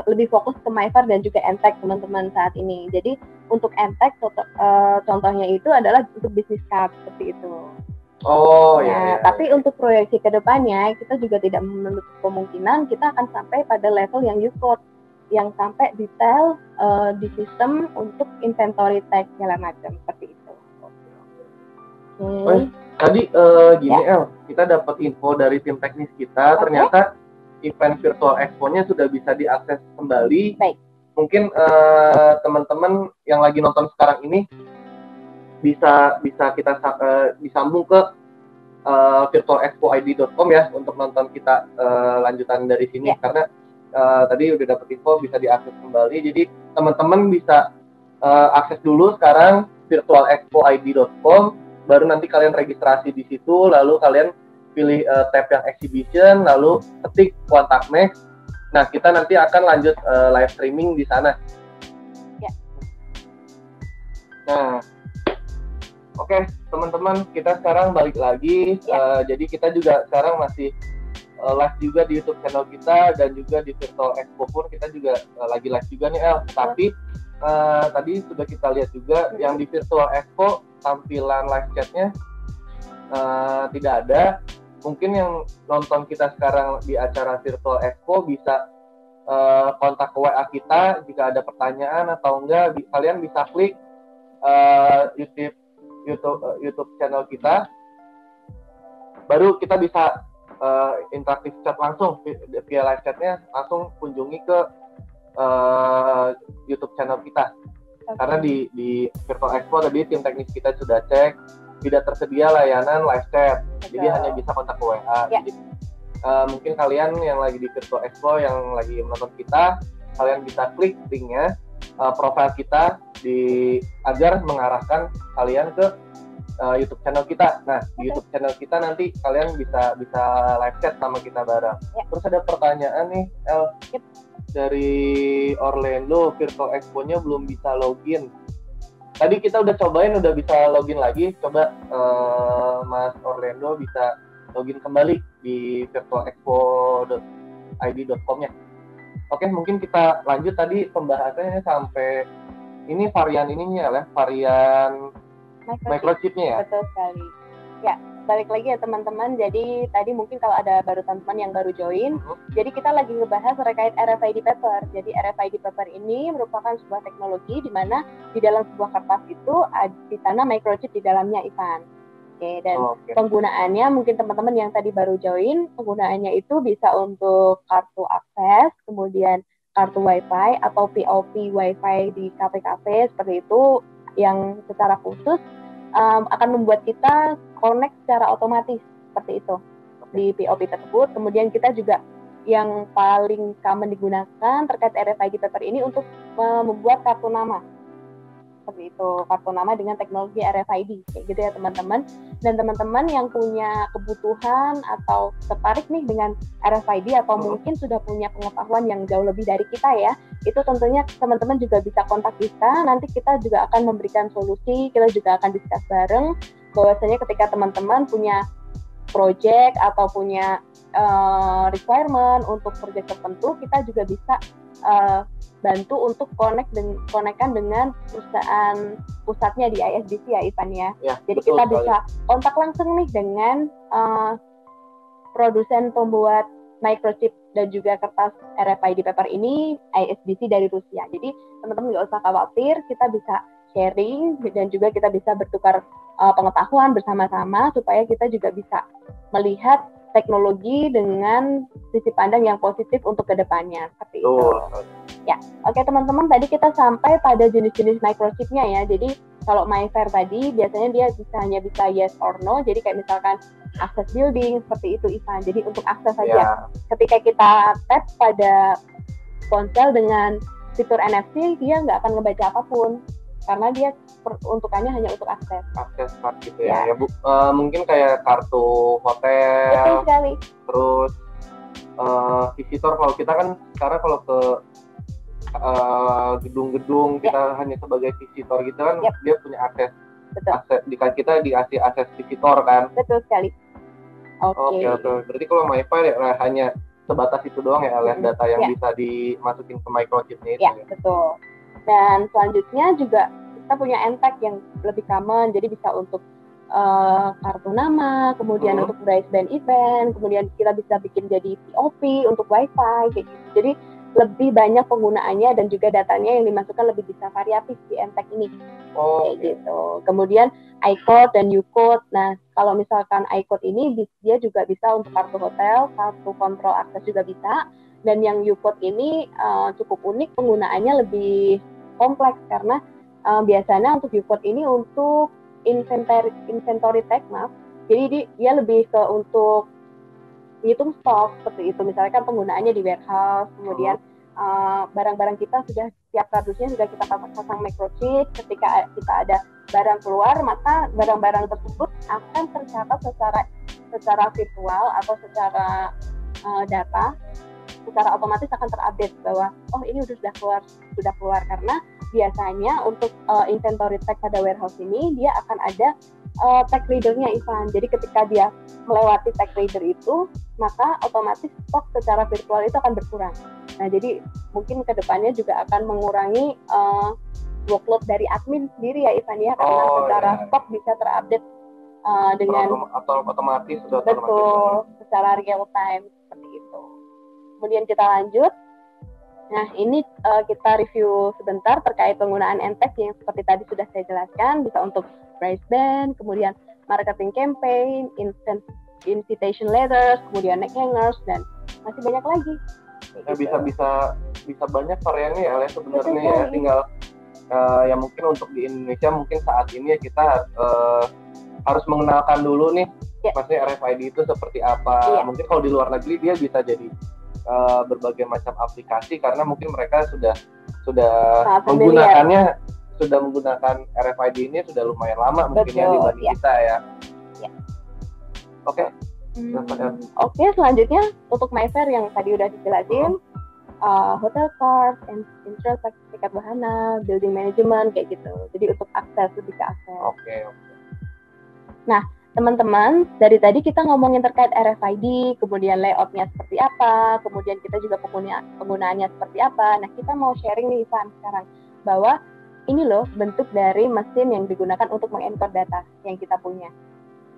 lebih fokus ke MyFar dan juga Entek teman-teman saat ini. Jadi untuk Entek contohnya itu adalah untuk bisnis card seperti itu. Iya. Tapi untuk proyeksi ke depannya kita juga tidak menutup kemungkinan kita akan sampai pada level yang U-code yang sampai detail di sistem untuk inventory tag segala macam seperti itu. Tadi gini El, kita dapat info dari tim teknis kita, ternyata event virtual expo-nya sudah bisa diakses kembali. Baik. Mungkin teman-teman yang lagi nonton sekarang ini bisa kita disambung ke virtualexpoid.com ya untuk nonton kita lanjutan dari sini karena tadi udah dapat info bisa diakses kembali. Jadi teman-teman bisa akses dulu sekarang virtualexpoid.com, baru nanti kalian registrasi di situ, lalu kalian pilih tab yang exhibition, lalu ketik kontak next. Nah, kita nanti akan lanjut live streaming di sana. Ya. Nah, oke, teman-teman, kita sekarang balik lagi. Jadi kita juga sekarang masih live juga di YouTube channel kita dan juga di Virtual Expo pun kita juga lagi live juga nih, El. Tapi tadi sudah kita lihat juga yang di Virtual Expo tampilan live chatnya tidak ada. Mungkin yang nonton kita sekarang di acara Virtual Expo bisa kontak ke WA kita jika ada pertanyaan atau enggak. Kalian bisa klik YouTube channel kita, baru kita bisa interaktif chat langsung via live chatnya, langsung kunjungi ke YouTube channel kita. Karena di Virtual Expo tadi tim teknis kita sudah cek tidak tersedia layanan live chat, jadi hanya bisa kontak ke WA. Jadi mungkin kalian yang lagi di Virtual Expo yang lagi menonton kita, kalian bisa klik linknya profil kita agar mengarahkan kalian ke YouTube channel kita. Nah, di YouTube channel kita nanti kalian bisa live chat sama kita bareng. Terus ada pertanyaan nih, El, dari Orlando, Virtual Expo-nya belum bisa login. Tadi kita udah cobain, udah bisa login lagi. Coba Mas Orlando bisa login kembali di virtualexpo.id.com-nya. Oke, mungkin kita lanjut tadi pembahasannya sampai ini varian ininya ya, varian microchipnya ya. Betul sekali. Ya, balik lagi ya teman-teman. Jadi tadi mungkin kalau ada teman-teman yang baru join, jadi kita lagi ngebahas terkait RFID paper. Jadi RFID paper ini merupakan sebuah teknologi di mana di dalam sebuah kertas itu ditanam microchip di dalamnya, Ivan. Oke, dan penggunaannya mungkin teman-teman yang tadi baru join, penggunaannya itu bisa untuk kartu akses, kemudian kartu WiFi atau POP WiFi di kafe-kafe seperti itu yang secara khusus akan membuat kita connect secara otomatis seperti itu di POP tersebut. Kemudian kita juga yang paling common digunakan terkait RFID paper ini untuk membuat kartu nama. Seperti itu, kartu nama dengan teknologi RFID, kayak gitu ya teman-teman. Dan teman-teman yang punya kebutuhan atau tertarik nih dengan RFID atau mungkin sudah punya pengetahuan yang jauh lebih dari kita ya, itu tentunya teman-teman juga bisa kontak kita, nanti kita juga akan memberikan solusi, kita juga akan discuss bareng, bahwasanya ketika teman-teman punya project atau punya requirement untuk project tertentu, kita juga bisa bantu untuk konekkan dengan perusahaan pusatnya di ISBC ya Ivan ya. Jadi kita bisa kontak langsung nih dengan produsen pembuat microchip dan juga kertas RFID paper ini, ISBC dari Rusia. Jadi teman-teman nggak usah khawatir, kita bisa sharing dan juga kita bisa bertukar pengetahuan bersama-sama supaya kita juga bisa melihat teknologi dengan sisi pandang yang positif untuk kedepannya seperti itu. Ya, oke teman-teman, tadi kita sampai pada jenis-jenis microchipnya ya. Jadi kalau MyFair tadi biasanya dia hanya bisa yes or no. Jadi kayak misalkan access building seperti itu Ivan. Jadi untuk akses saja. Ketika kita tap pada ponsel dengan fitur NFC, dia nggak akan ngebaca apapun karena dia peruntukannya hanya untuk akses card gitu ya. Mungkin kayak kartu hotel. Betul sekali. Terus visitor, kalau kita kan sekarang kalau ke gedung-gedung kita hanya sebagai visitor gitu kan, dia punya akses. Betul. Akses kita dikasih akses visitor kan. Betul sekali. Oke. Berarti kalau MyFair ya hanya sebatas itu doang ya, data yang bisa dimasukin ke microchipnya itu. Ya, betul. Dan selanjutnya juga kita punya NTAG yang lebih common, jadi bisa untuk kartu nama, kemudian untuk broadband event, kemudian kita bisa bikin jadi POP untuk WiFi, kayak gitu. Jadi lebih banyak penggunaannya dan juga datanya yang dimasukkan lebih bisa variatif di NTAG ini. Kayak gitu. Kemudian iCode dan UCode. Nah, kalau misalkan iCode ini dia juga bisa untuk kartu hotel, kartu kontrol akses juga bisa. Dan yang UCode ini cukup unik, penggunaannya lebih kompleks karena biasanya untuk UCode ini untuk inventory tag, jadi dia lebih ke untuk hitung stok seperti itu. Misalkan penggunaannya di warehouse, kemudian barang-barang kita sudah setiap kardusnya sudah kita pasang microchip. Ketika kita ada barang keluar, maka barang-barang tersebut akan tercatat secara virtual atau secara data, secara otomatis akan terupdate bahwa ini sudah keluar karena biasanya untuk inventory tag pada warehouse ini dia akan ada tag reader-nya Ivan. Jadi ketika dia melewati tag reader itu, maka otomatis stok secara virtual itu akan berkurang. Nah, jadi mungkin kedepannya juga akan mengurangi workload dari admin sendiri ya Ivan ya, karena secara stok bisa terupdate dengan otomatis sudah betul secara real time seperti itu. Kemudian kita lanjut. Nah, ini kita review sebentar terkait penggunaan NTAG yang seperti tadi sudah saya jelaskan, bisa untuk price band, kemudian marketing campaign, invitation letters, kemudian neck hangers, dan masih banyak lagi. Bisa banyak variannya ya sebenarnya ya. Tinggal ya mungkin untuk di Indonesia mungkin saat ini ya kita harus mengenalkan dulu nih, maksudnya RFID itu seperti apa. Mungkin kalau di luar negeri dia bisa jadi berbagai macam aplikasi karena mungkin mereka sudah menggunakannya, sudah menggunakan RFID ini sudah lumayan lama mungkin ya dibanding kita ya. Oke, selanjutnya untuk MyFair yang tadi udah dijelasin, hotel card, insurance sertifikat wahana, building management kayak gitu. Jadi untuk akses, lebih ke akses. Oke. Nah, teman-teman, dari tadi kita ngomongin terkait RFID, kemudian layoutnya seperti apa, kemudian kita juga penggunaannya seperti apa. Nah, kita mau sharing nih Ivan sekarang, bahwa ini loh bentuk dari mesin yang digunakan untuk mengencode data yang kita punya.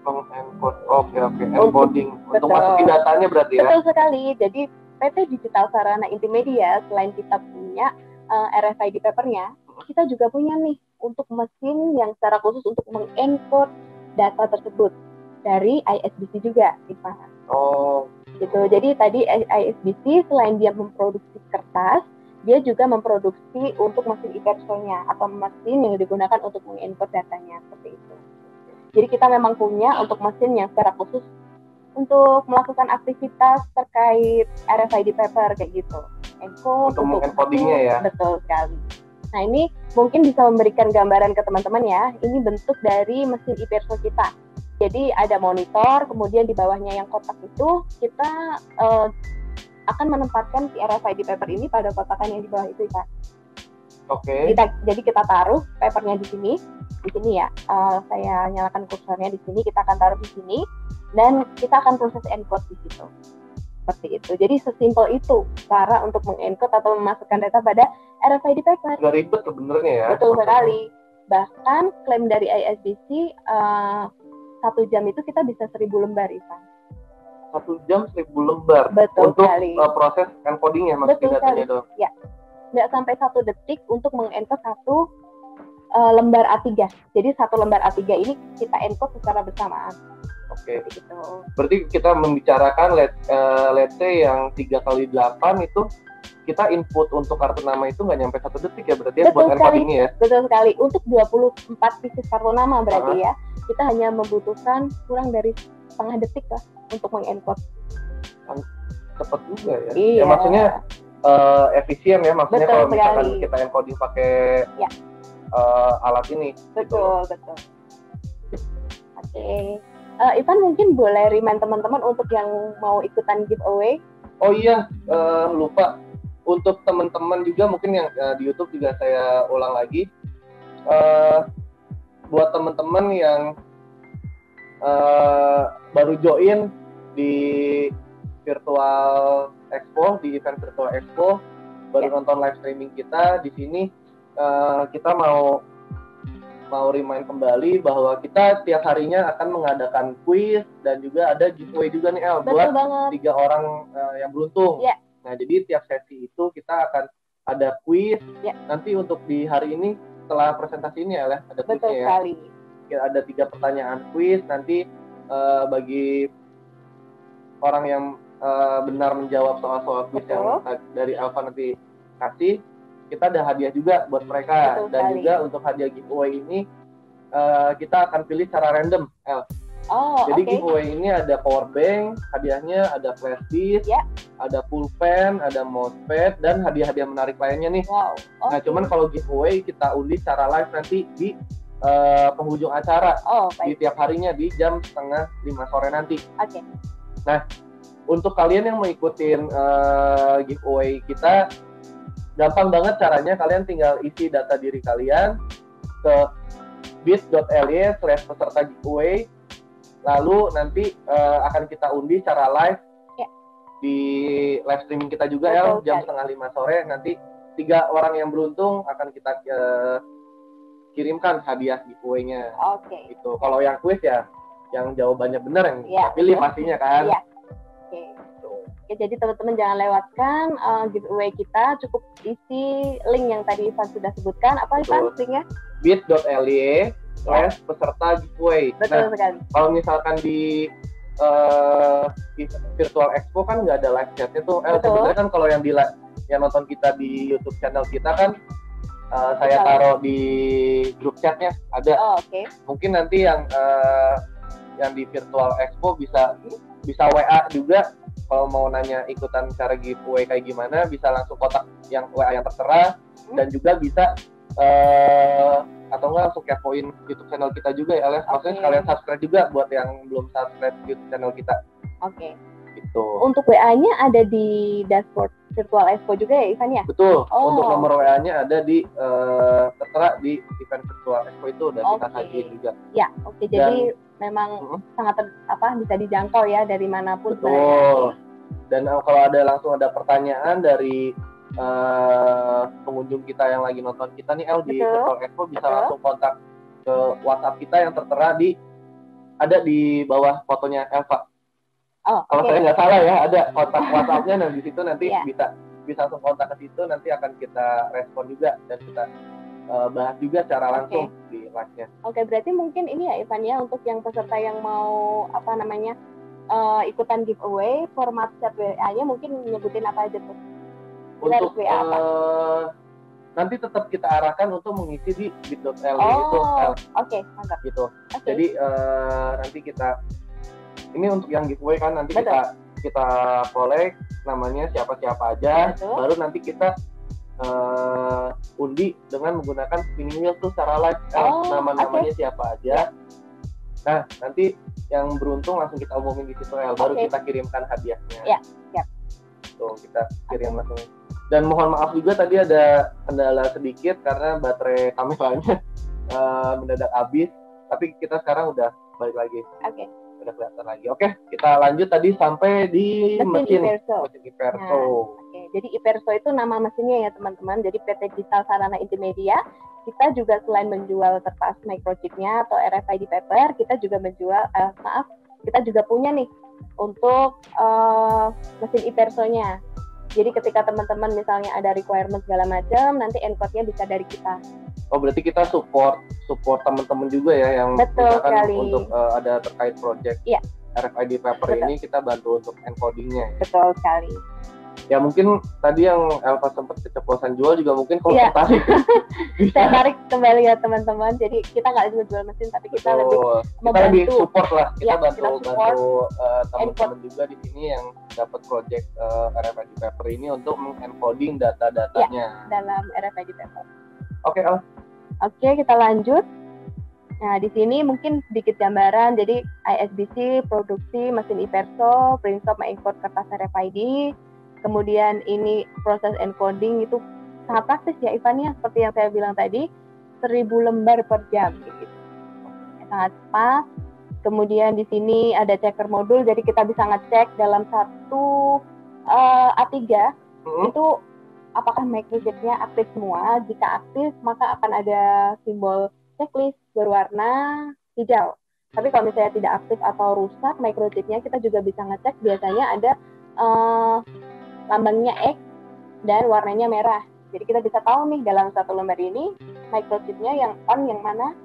Encoding. Untuk masukin datanya berarti ya? Betul sekali. Jadi, PT Digital Sarana Intimedia, selain kita punya RFID papernya, kita juga punya nih untuk mesin yang secara khusus untuk mengencode data tersebut dari ISBC juga, Ivan. Gitu. Jadi tadi ISBC selain dia memproduksi kertas, dia juga memproduksi untuk mesin e-capsule-nya atau mesin yang digunakan untuk mengencode datanya seperti itu. Jadi kita memang punya untuk mesin yang secara khusus untuk melakukan aktivitas terkait RFID paper kayak gitu. Untuk mengencodingnya ya. Betul sekali. Nah, ini mungkin bisa memberikan gambaran ke teman-teman ya. Ini bentuk dari mesin e-capsule kita. Jadi ada monitor, kemudian di bawahnya yang kotak itu kita akan menempatkan si RFID paper ini pada kotakan yang di bawah itu ya. Jadi kita taruh papernya di sini ya. Saya nyalakan kursornya di sini, kita akan taruh di sini dan kita akan proses encode di situ. Seperti itu. Jadi sesimpel itu cara untuk mengencode atau memasukkan data pada RFID paper. Nggak ribet sebenarnya ya. Betul sekali. Bahkan klaim dari ISBC 1 jam itu kita bisa 1.000 lembar, Ivan. 1 jam 1.000 lembar. Betul untuk sekali. Proses encodingnya, masukin datanya doang. Ya. Nggak sampai 1 detik untuk mengencode satu lembar A3. Jadi satu lembar A3 ini kita encode secara bersamaan. Oke. Gitu. Berarti kita membicarakan let's say yang 3x8 itu kita input untuk kartu nama itu nggak nyampe 1 detik ya, berarti ya, buat encodingnya ya? Betul sekali. Untuk 24 pieces kartu nama berarti ya, kita hanya membutuhkan kurang dari setengah detik lah untuk mengencode. Cepat juga ya? Iya. Ya maksudnya efisien ya, maksudnya betul kalau misalkan sekali. kita encoding pakai alat ini. Betul, gitu. Betul. Oke. Ivan mungkin boleh remind teman-teman untuk yang mau ikutan giveaway. Oh iya, lupa. Untuk teman-teman juga mungkin yang di YouTube juga saya ulang lagi. Buat teman-teman yang baru join di Virtual Expo, di event Virtual Expo, baru nonton live streaming kita di sini, kita mau remind kembali bahwa kita tiap harinya akan mengadakan quiz dan juga ada giveaway juga nih El, buat 3 orang yang beruntung. Yeah. Nah, jadi tiap sesi itu kita akan ada quiz. Yeah. Nanti untuk di hari ini setelah presentasi ini El, ada quiznya ya. Sekali. Ada 3 pertanyaan quiz, nanti bagi orang yang benar menjawab soal-soal quiz yang dari Elva nanti kasih, kita ada hadiah juga buat mereka. Betul dan sekali. Juga untuk hadiah giveaway ini kita akan pilih secara random, El. Jadi giveaway ini ada power bank, hadiahnya ada flash disk, ada pulpen, ada mousepad, dan hadiah-hadiah menarik lainnya nih. Wow. Nah, cuman kalau giveaway kita undi secara live nanti di penghujung acara, di tiap harinya di jam 4:30 sore nanti. Oke. Nah, untuk kalian yang mau ikutin giveaway kita, gampang banget caranya. Kalian tinggal isi data diri kalian ke bit.ly/peserta giveaway, lalu nanti akan kita undi secara live di live streaming kita juga ya, jam 4:30 sore. Nanti 3 orang yang beruntung akan kita kirimkan hadiah giveaway-nya. Gitu. Kalau yang quiz ya, yang jawabannya benar yang kita pilih pastinya kan. Jadi teman-teman jangan lewatkan giveaway kita, cukup isi link yang tadi Ivan sudah sebutkan. Apa Ivan linknya? bit.ly/peserta giveaway. Betul sekali. Kalau misalkan di Virtual Expo kan nggak ada live chatnya tuh. Sebenarnya kan kalau yang nonton kita di YouTube channel kita kan saya taruh di grup chatnya ada. Mungkin nanti yang di Virtual Expo bisa WA juga. Kalau mau nanya ikutan cara giveaway kayak gimana, bisa langsung kontak yang WA yang tertera, dan juga bisa atau enggak langsung kepoin YouTube channel kita juga ya, Les. Maksudnya kalian subscribe juga buat yang belum subscribe YouTube channel kita. Gitu. Untuk WA-nya ada di dashboard Virtual Expo juga ya, Ivan ya? Betul. Untuk nomor WA-nya ada di tertera di event Virtual Expo itu, dan kita hadir juga. Ya, jadi memang sangat bisa dijangkau ya dari manapun. Betul. Dan kalau langsung ada pertanyaan dari pengunjung kita yang lagi nonton kita nih El di Virtual Expo, bisa langsung kontak ke WhatsApp kita yang tertera ada di bawah fotonya Elva. Kalau saya nggak salah ya, ada kontak WhatsApp-nya, dan di situ nanti bisa langsung kontak ke situ, nanti akan kita respon juga dan kita bahas juga secara langsung di live-nya. Berarti mungkin ini ya Ivan ya, untuk yang peserta yang mau ikutan giveaway, format chat WA-nya mungkin nyebutin apa aja tuh? Untuk WA apa? Nanti tetap kita arahkan untuk mengisi di bit.ly itu. Mantap. Gitu. Jadi nanti kita ini untuk yang giveaway kan nanti kita collect namanya siapa-siapa aja. Baru nanti kita undi dengan menggunakan spinning wheel tuh secara live. Nama-namanya siapa aja. Nah, nanti yang beruntung langsung kita umumin di situ, baru kita kirimkan hadiahnya. Tuh, kita kirim langsung. Dan mohon maaf juga tadi ada kendala sedikit karena baterai kameranya mendadak habis, tapi kita sekarang udah balik lagi. Udah kelihatan lagi. Kita lanjut tadi sampai di mesin Iperso. Jadi Iperso itu nama mesinnya ya teman-teman. Jadi PT Digital Sarana Intimedia. Kita juga selain menjual kertas microchipnya atau RFID paper, kita juga menjual, kita juga punya nih untuk mesin Iperso-nya. Jadi ketika teman-teman misalnya ada requirement segala macam, nanti encode-nya bisa dari kita. Oh berarti kita support teman-teman juga ya yang Betul misalkan sekali. untuk ada terkait project Iya. RFID paper Betul. ini kita bantu untuk encodingnya ya. Betul sekali. Ya mungkin tadi yang Elva sempat keceplosan jual juga mungkin kalau Iya. tertarik Saya tarik kembali ya teman-teman. Jadi kita nggak jual mesin, tapi kita lebih kita lebih membantu. support lah. Kita Ya, bantu kita support, teman-teman juga di sini yang dapat project RFID paper ini untuk mengencoding data-datanya. dalam RFID paper. Oke, Al. Oke, kita lanjut. Nah, di sini mungkin sedikit gambaran. Jadi ISBC, produksi, mesin Iverso, print shop mengimport kertas RFID. Kemudian ini proses encoding itu sangat praktis ya Ivan ya, seperti yang saya bilang tadi, 1000 lembar per jam gitu. Sangat pas. Kemudian di sini ada checker modul, jadi kita bisa ngecek dalam satu A3 itu apakah microchipnya aktif semua. Jika aktif, maka akan ada simbol checklist berwarna hijau. Tapi kalau misalnya tidak aktif atau rusak microchipnya, kita juga bisa ngecek. Biasanya ada lambangnya X dan warnanya merah. Jadi kita bisa tahu nih dalam satu lembar ini microchipnya yang on yang mana,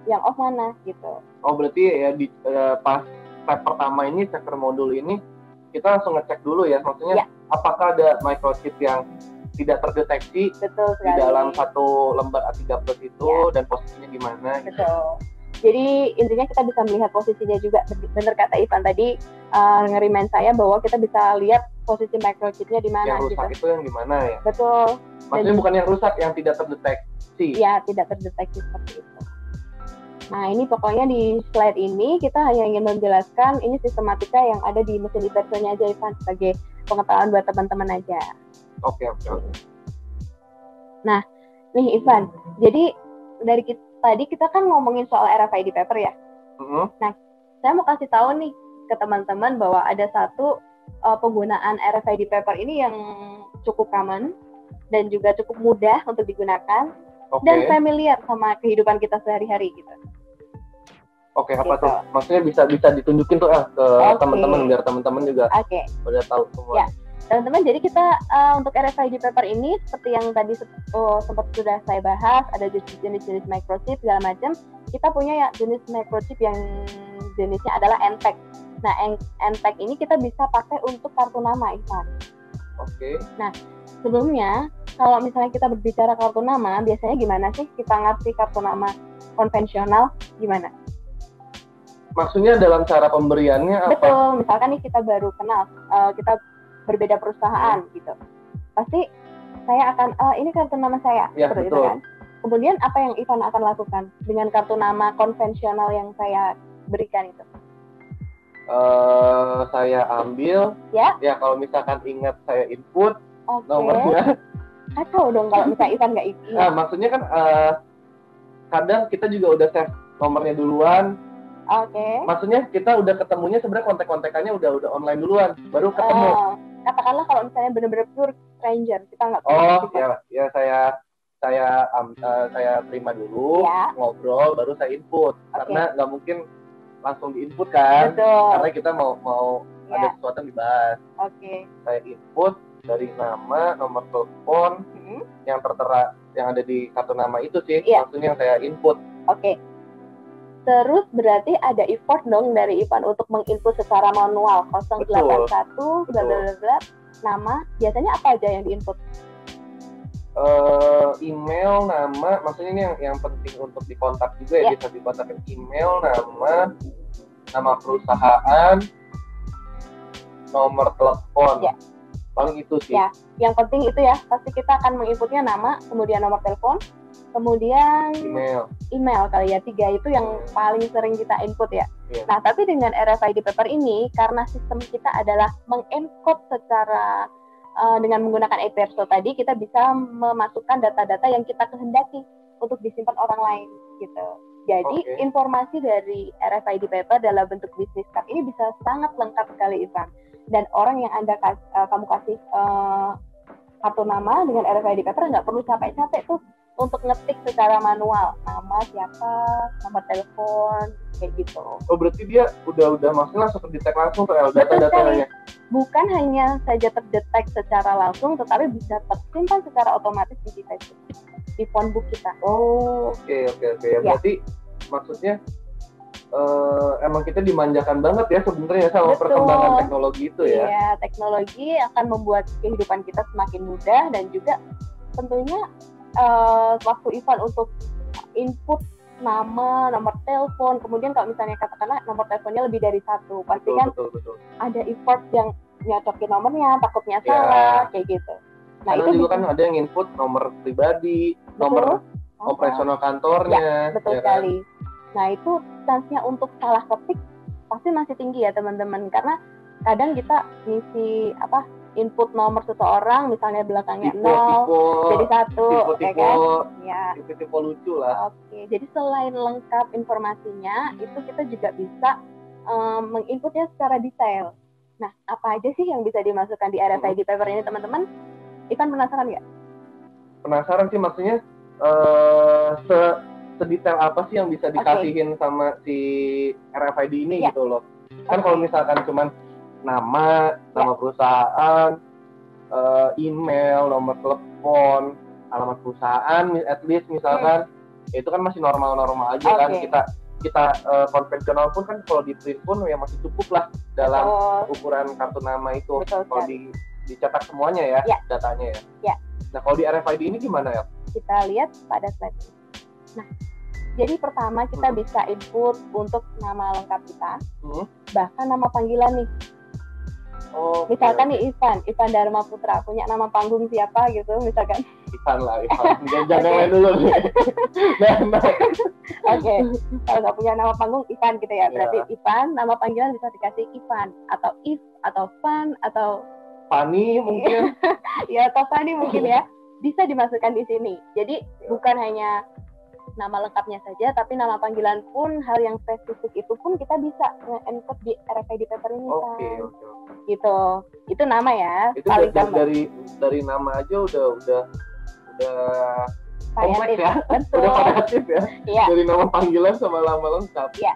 yang off mana gitu. Oh berarti ya di pas step pertama ini checker modul ini kita langsung ngecek dulu ya, maksudnya apakah ada microchip yang tidak terdeteksi di dalam satu lembar A3 plus itu dan posisinya di mana. Betul. Gitu. Jadi intinya kita bisa melihat posisinya juga. Benar kata Ivan tadi nge-remind saya bahwa kita bisa lihat posisi microchipnya di mana. Yang rusak gitu. itu yang di mana ya? Betul. Maksudnya bukan yang rusak, yang tidak terdeteksi. Iya, tidak terdeteksi seperti itu. Nah ini pokoknya di slide ini kita hanya ingin menjelaskan ini sistematika yang ada di mesin Iverso-nya aja Ivan, sebagai pengetahuan buat teman-teman aja. Oke. Nah, nih Ivan, jadi dari tadi kita kan ngomongin soal RFID paper ya. Nah, saya mau kasih tahu nih ke teman-teman bahwa ada satu penggunaan RFID paper ini yang cukup common dan juga cukup mudah untuk digunakan dan familiar sama kehidupan kita sehari-hari gitu. Oke, apa tuh? Maksudnya bisa ditunjukin tuh ke teman-teman biar teman-teman juga udah tahu semua. Ya. Teman-teman, jadi kita untuk RFID paper ini seperti yang tadi sempat sudah saya bahas, ada jenis-jenis microchip segala macam. Kita punya ya jenis microchip yang jenisnya adalah NTAG. Nah, NTAG ini kita bisa pakai untuk kartu nama, Ivan. Oke. Nah, sebelumnya kalau misalnya kita berbicara kartu nama, biasanya gimana sih kita ngerti kartu nama konvensional gimana? Maksudnya dalam cara pemberiannya apa? Betul, misalkan nih kita baru kenal, kita berbeda perusahaan gitu. Pasti saya akan ini kartu nama saya, seperti itu kan. Kemudian apa yang Ivan akan lakukan dengan kartu nama konvensional yang saya berikan itu? Saya ambil. Ya kalau misalkan ingat saya input nomornya. Kacau dong kalau misalnya Ivan nggak ingat. Nah, maksudnya kan kadang kita juga udah save nomornya duluan. Maksudnya kita udah ketemunya sebenarnya kontak-kontakannya udah online duluan, baru ketemu. Katakanlah kalau misalnya benar-benar pure stranger, kita nggak tahu. Saya terima dulu, ngobrol, baru saya input. Karena nggak mungkin langsung diinput kan. Betul. Karena kita mau ada sesuatu yang dibahas. Saya input dari nama, nomor telepon yang tertera yang ada di kartu nama itu sih, maksudnya yang saya input. Terus berarti ada effort dong dari Ivan untuk menginput secara manual 081 nama. Biasanya apa aja yang diinput? Email, nama, maksudnya ini yang penting untuk dikontak juga ya, bisa dikontakin email, nama perusahaan, nomor telepon. Paling itu sih. Ya, yang penting itu ya, pasti kita akan menginputnya nama, kemudian nomor telepon, kemudian email kali ya, 3 itu yang paling sering kita input ya. Nah, tapi dengan RFID paper ini, karena sistem kita adalah mengencode secara dengan menggunakan Iverso tadi, kita bisa memasukkan data-data yang kita kehendaki untuk disimpan orang lain gitu. Jadi informasi dari RFID paper dalam bentuk business card ini bisa sangat lengkap sekali, Ivan. Dan orang yang kamu kasih kartu nama dengan RFID paper nggak perlu capek-capek tuh untuk ngetik secara manual nama siapa, nomor telepon, kayak gitu. Oh berarti dia udah maksudnya langsung terdetek langsung tuh data-datanya. Bukan hanya saja terdetek secara langsung, tetapi bisa tersimpan secara otomatis di device. di phonebook kita. Oh, oke. Ya, berarti maksudnya emang kita dimanjakan banget ya sebenarnya sama perkembangan teknologi itu ya. Iya, teknologi akan membuat kehidupan kita semakin mudah dan juga tentunya waktu Ivan untuk input nama, nomor telepon, kemudian kalau misalnya katakanlah nomor teleponnya lebih dari satu, pasti kan ada effort yang nyocokin nomornya, takutnya salah, kayak gitu. Nah, itu juga kan ada yang input nomor pribadi, nomor operasional kantornya. Ya, betul sekali. Kan? Nah, itu chance-nya untuk salah ketik pasti masih tinggi ya teman-teman, karena kadang kita ngisi input nomor seseorang misalnya belakangnya 0 jadi 1 ya kan? Ya. Tipe lucu lah. Oke, jadi selain lengkap informasinya, itu kita juga bisa menginputnya secara detail. Nah, apa aja sih yang bisa dimasukkan di RFID paper ini teman-teman? Ivan penasaran nggak? Penasaran sih, maksudnya sedetail apa sih yang bisa dikasihin sama si RFID ini gitu loh. Kan kalau misalkan cuman nama perusahaan, email, nomor telepon, alamat perusahaan, at least misalkan, itu kan masih normal-normal aja kan. Kita konvensional pun kan kalau di print pun ya masih cukup lah dalam ukuran kartu nama itu. Kalau dicetak semuanya ya datanya ya. Nah, kalau di RFID ini gimana ya? Kita lihat pada slide ini. Nah, jadi pertama kita bisa input untuk nama lengkap kita, bahkan nama panggilan nih. Misalkan nih Ivan Dharma Putra, punya nama panggung siapa gitu misalkan. Ivan. Jangan lain dulu nih. Oke, kalau nggak punya nama panggung Ivan gitu ya, berarti Ivan, nama panggilan bisa dikasih Ivan, atau If, atau Van, atau Fani mungkin. Ya, atau Fani mungkin ya, bisa dimasukkan di sini. Jadi bukan hanya nama lengkapnya saja, tapi nama panggilan pun, hal yang spesifik itu pun kita bisa nge-encode di RFID paper ini kan. Gitu. Itu nama ya. Itu dari nama aja udah kompleks ya. Betul. Udah variatif ya. Dari nama panggilan sama nama lengkap. Iya.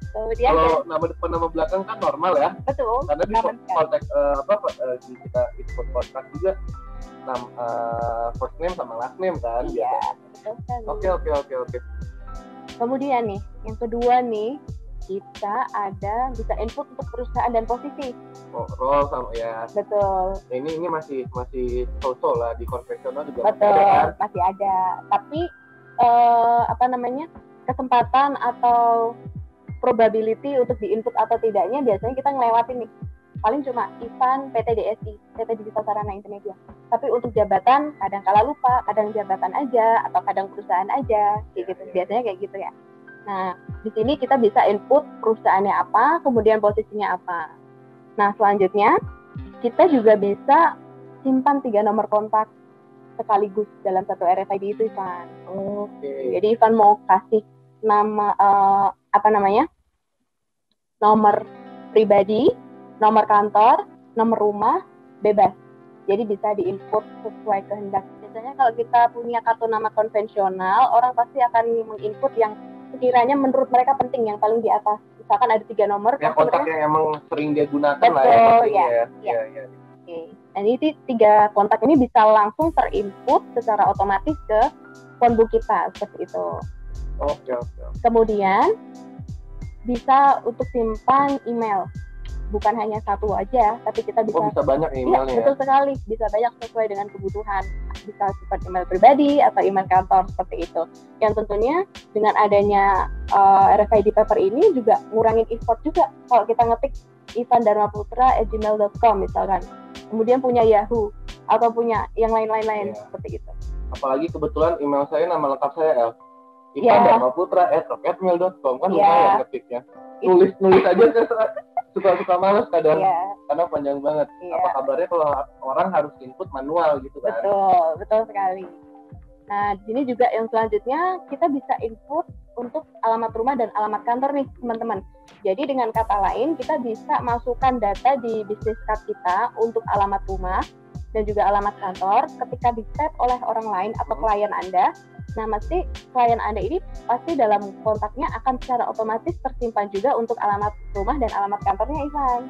Kemudian kalau nama depan nama belakang kan normal ya. Betul. Karena di konteks kita input kontrak juga first name sama last name kan. Iya. Oke. Kemudian nih, yang kedua nih, kita bisa input untuk perusahaan dan posisi. Role sama ya. Betul. Ini masih so-so lah, di konvensional juga betul, masih ada kan? Masih ada. Tapi kesempatan atau probability untuk diinput atau tidaknya biasanya kita ngelewatin nih. Paling cuma Ivan PT DSI, PT Digital Sarana Intermedia. Tapi untuk jabatan kadang kala lupa, kadang jabatan aja atau kadang perusahaan aja, kayak gitu. Biasanya kayak gitu ya. Nah, di sini kita bisa input perusahaannya apa, kemudian posisinya apa. Nah, selanjutnya kita juga bisa simpan 3 nomor kontak sekaligus dalam satu RFID itu, Ivan. Jadi Ivan mau kasih nama nomor pribadi, nomor kantor, nomor rumah, bebas. Jadi bisa diinput sesuai kehendak. Biasanya kalau kita punya kartu nama konvensional, orang pasti akan menginput yang sekiranya menurut mereka penting, yang paling di atas. Misalkan ada 3 nomor. Ya, kontak yang emang sering dia gunakan. Betul, ya. Oke. Dan ini 3 kontak ini bisa langsung terinput secara otomatis ke phonebook kita, seperti itu. Oke. Kemudian bisa untuk simpan email. Bukan hanya satu aja, tapi kita bisa banyak emailnya. Betul sekali, bisa banyak sesuai dengan kebutuhan. Bisa simpan email pribadi atau email kantor, seperti itu. Yang tentunya dengan adanya RFID paper ini juga ngurangin effort juga. Kalau kita ngetik ivandarmaputra@gmail.com misalkan, kemudian punya Yahoo atau punya yang lain-lain seperti itu. Apalagi kebetulan email saya, nama lengkap saya ivandarmaputra@rocketmail.com kan lumayan ngetiknya. Nulis aja suka males kadang karena panjang banget. Apa kabarnya kalau orang harus input manual gitu kan? Betul sekali. Nah, di sini juga yang selanjutnya kita bisa input untuk alamat rumah dan alamat kantor nih, teman-teman. Jadi dengan kata lain, kita bisa masukkan data di business card kita untuk alamat rumah dan juga alamat kantor ketika di-tap oleh orang lain atau klien Anda. Nah, mesti klien Anda ini pasti dalam kontaknya akan secara otomatis tersimpan juga untuk alamat rumah dan alamat kantornya, Ivan.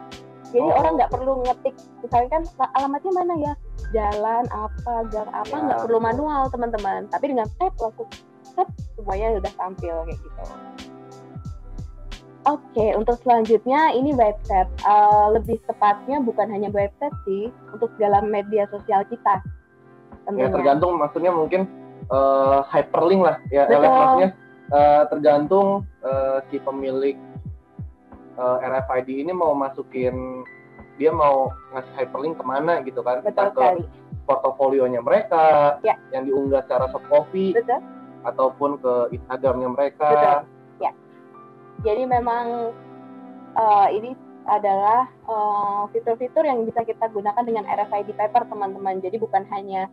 Jadi orang nggak perlu ngetik, misalnya kan alamatnya mana ya? jalan apa, gang apa, nggak perlu manual teman-teman. Tapi dengan tap langsung set, semuanya udah tampil kayak gitu. Oke, untuk selanjutnya ini website. Lebih tepatnya bukan hanya website sih, untuk segala media sosial kita. Ya tergantung, maksudnya mungkin hyperlink lah ya. Maksudnya tergantung si pemilik RFID ini mau masukin, dia mau ngasih hyperlink kemana gitu kan. Betul sekali. Portofolionya mereka yang diunggah secara soft copy. Betul. Ataupun ke Instagramnya mereka. Betul. Ya. Jadi memang ini adalah fitur-fitur yang bisa kita gunakan dengan RFID paper teman-teman. Jadi bukan hanya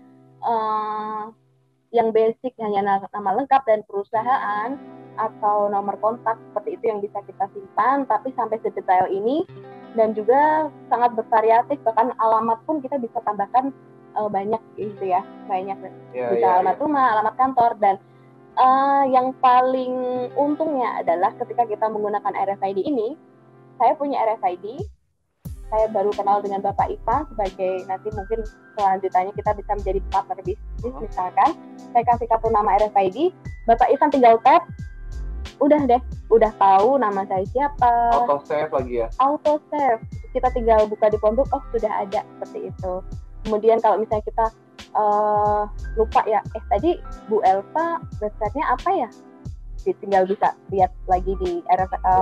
yang basic, hanya nama lengkap dan perusahaan atau nomor kontak seperti itu yang bisa kita simpan, tapi sampai sedetail ini, dan juga sangat bervariatif, bahkan alamat pun kita bisa tambahkan banyak gitu ya, banyak bisa alamat rumah, alamat kantor, dan yang paling untungnya adalah ketika kita menggunakan RFID ini, saya punya RFID, saya baru kenal dengan Bapak Ivan sebagai, nanti mungkin selanjutnya kita bisa menjadi partner bisnis misalkan, saya kasih kartu nama RFID, Bapak Ivan tinggal tap, udah deh, udah tahu nama saya siapa. Auto save lagi ya? Auto save, kita tinggal buka di pondok, oh sudah ada, seperti itu. Kemudian kalau misalnya kita lupa ya, tadi Bu Elva websitenya apa ya? Tinggal bisa lihat lagi di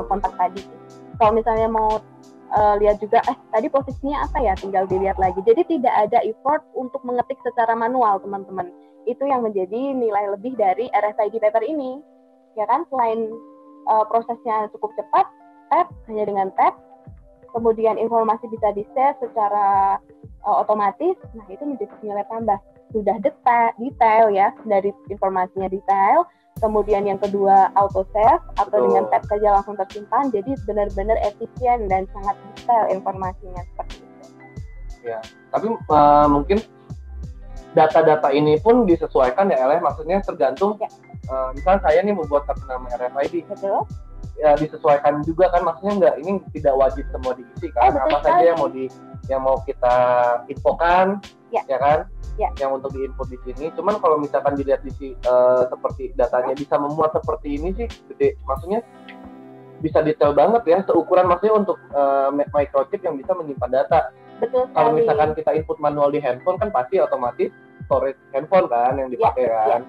kontak tadi. Kalau misalnya mau lihat juga, tadi posisinya apa ya? Tinggal dilihat lagi. Jadi tidak ada effort untuk mengetik secara manual, teman-teman. Itu yang menjadi nilai lebih dari RFID paper ini. Ya kan, selain prosesnya cukup cepat, tap, hanya dengan tap, kemudian informasi bisa di-save secara otomatis, nah itu menjadi nilai tambah. Sudah detail ya, dari informasinya detail, kemudian yang kedua auto save, atau dengan tap saja langsung tersimpan, jadi benar-benar efisien dan sangat detail informasinya seperti itu. Ya, tapi mungkin data-data ini pun disesuaikan ya Eleh, maksudnya tergantung, misalnya saya nih membuat kartu nama RFID, betul, ya disesuaikan juga kan, maksudnya nggak, ini tidak wajib semua diisi kan, apa saja yang mau kita infokan, ya kan, yang untuk diinput di sini. Cuman kalau misalkan dilihat di seperti datanya bisa memuat seperti ini sih gede, maksudnya bisa detail banget ya, seukuran maksudnya untuk microchip yang bisa menyimpan data. Betul. Kalau misalkan kita input manual di handphone kan pasti otomatis storage handphone kan yang dipakai kan.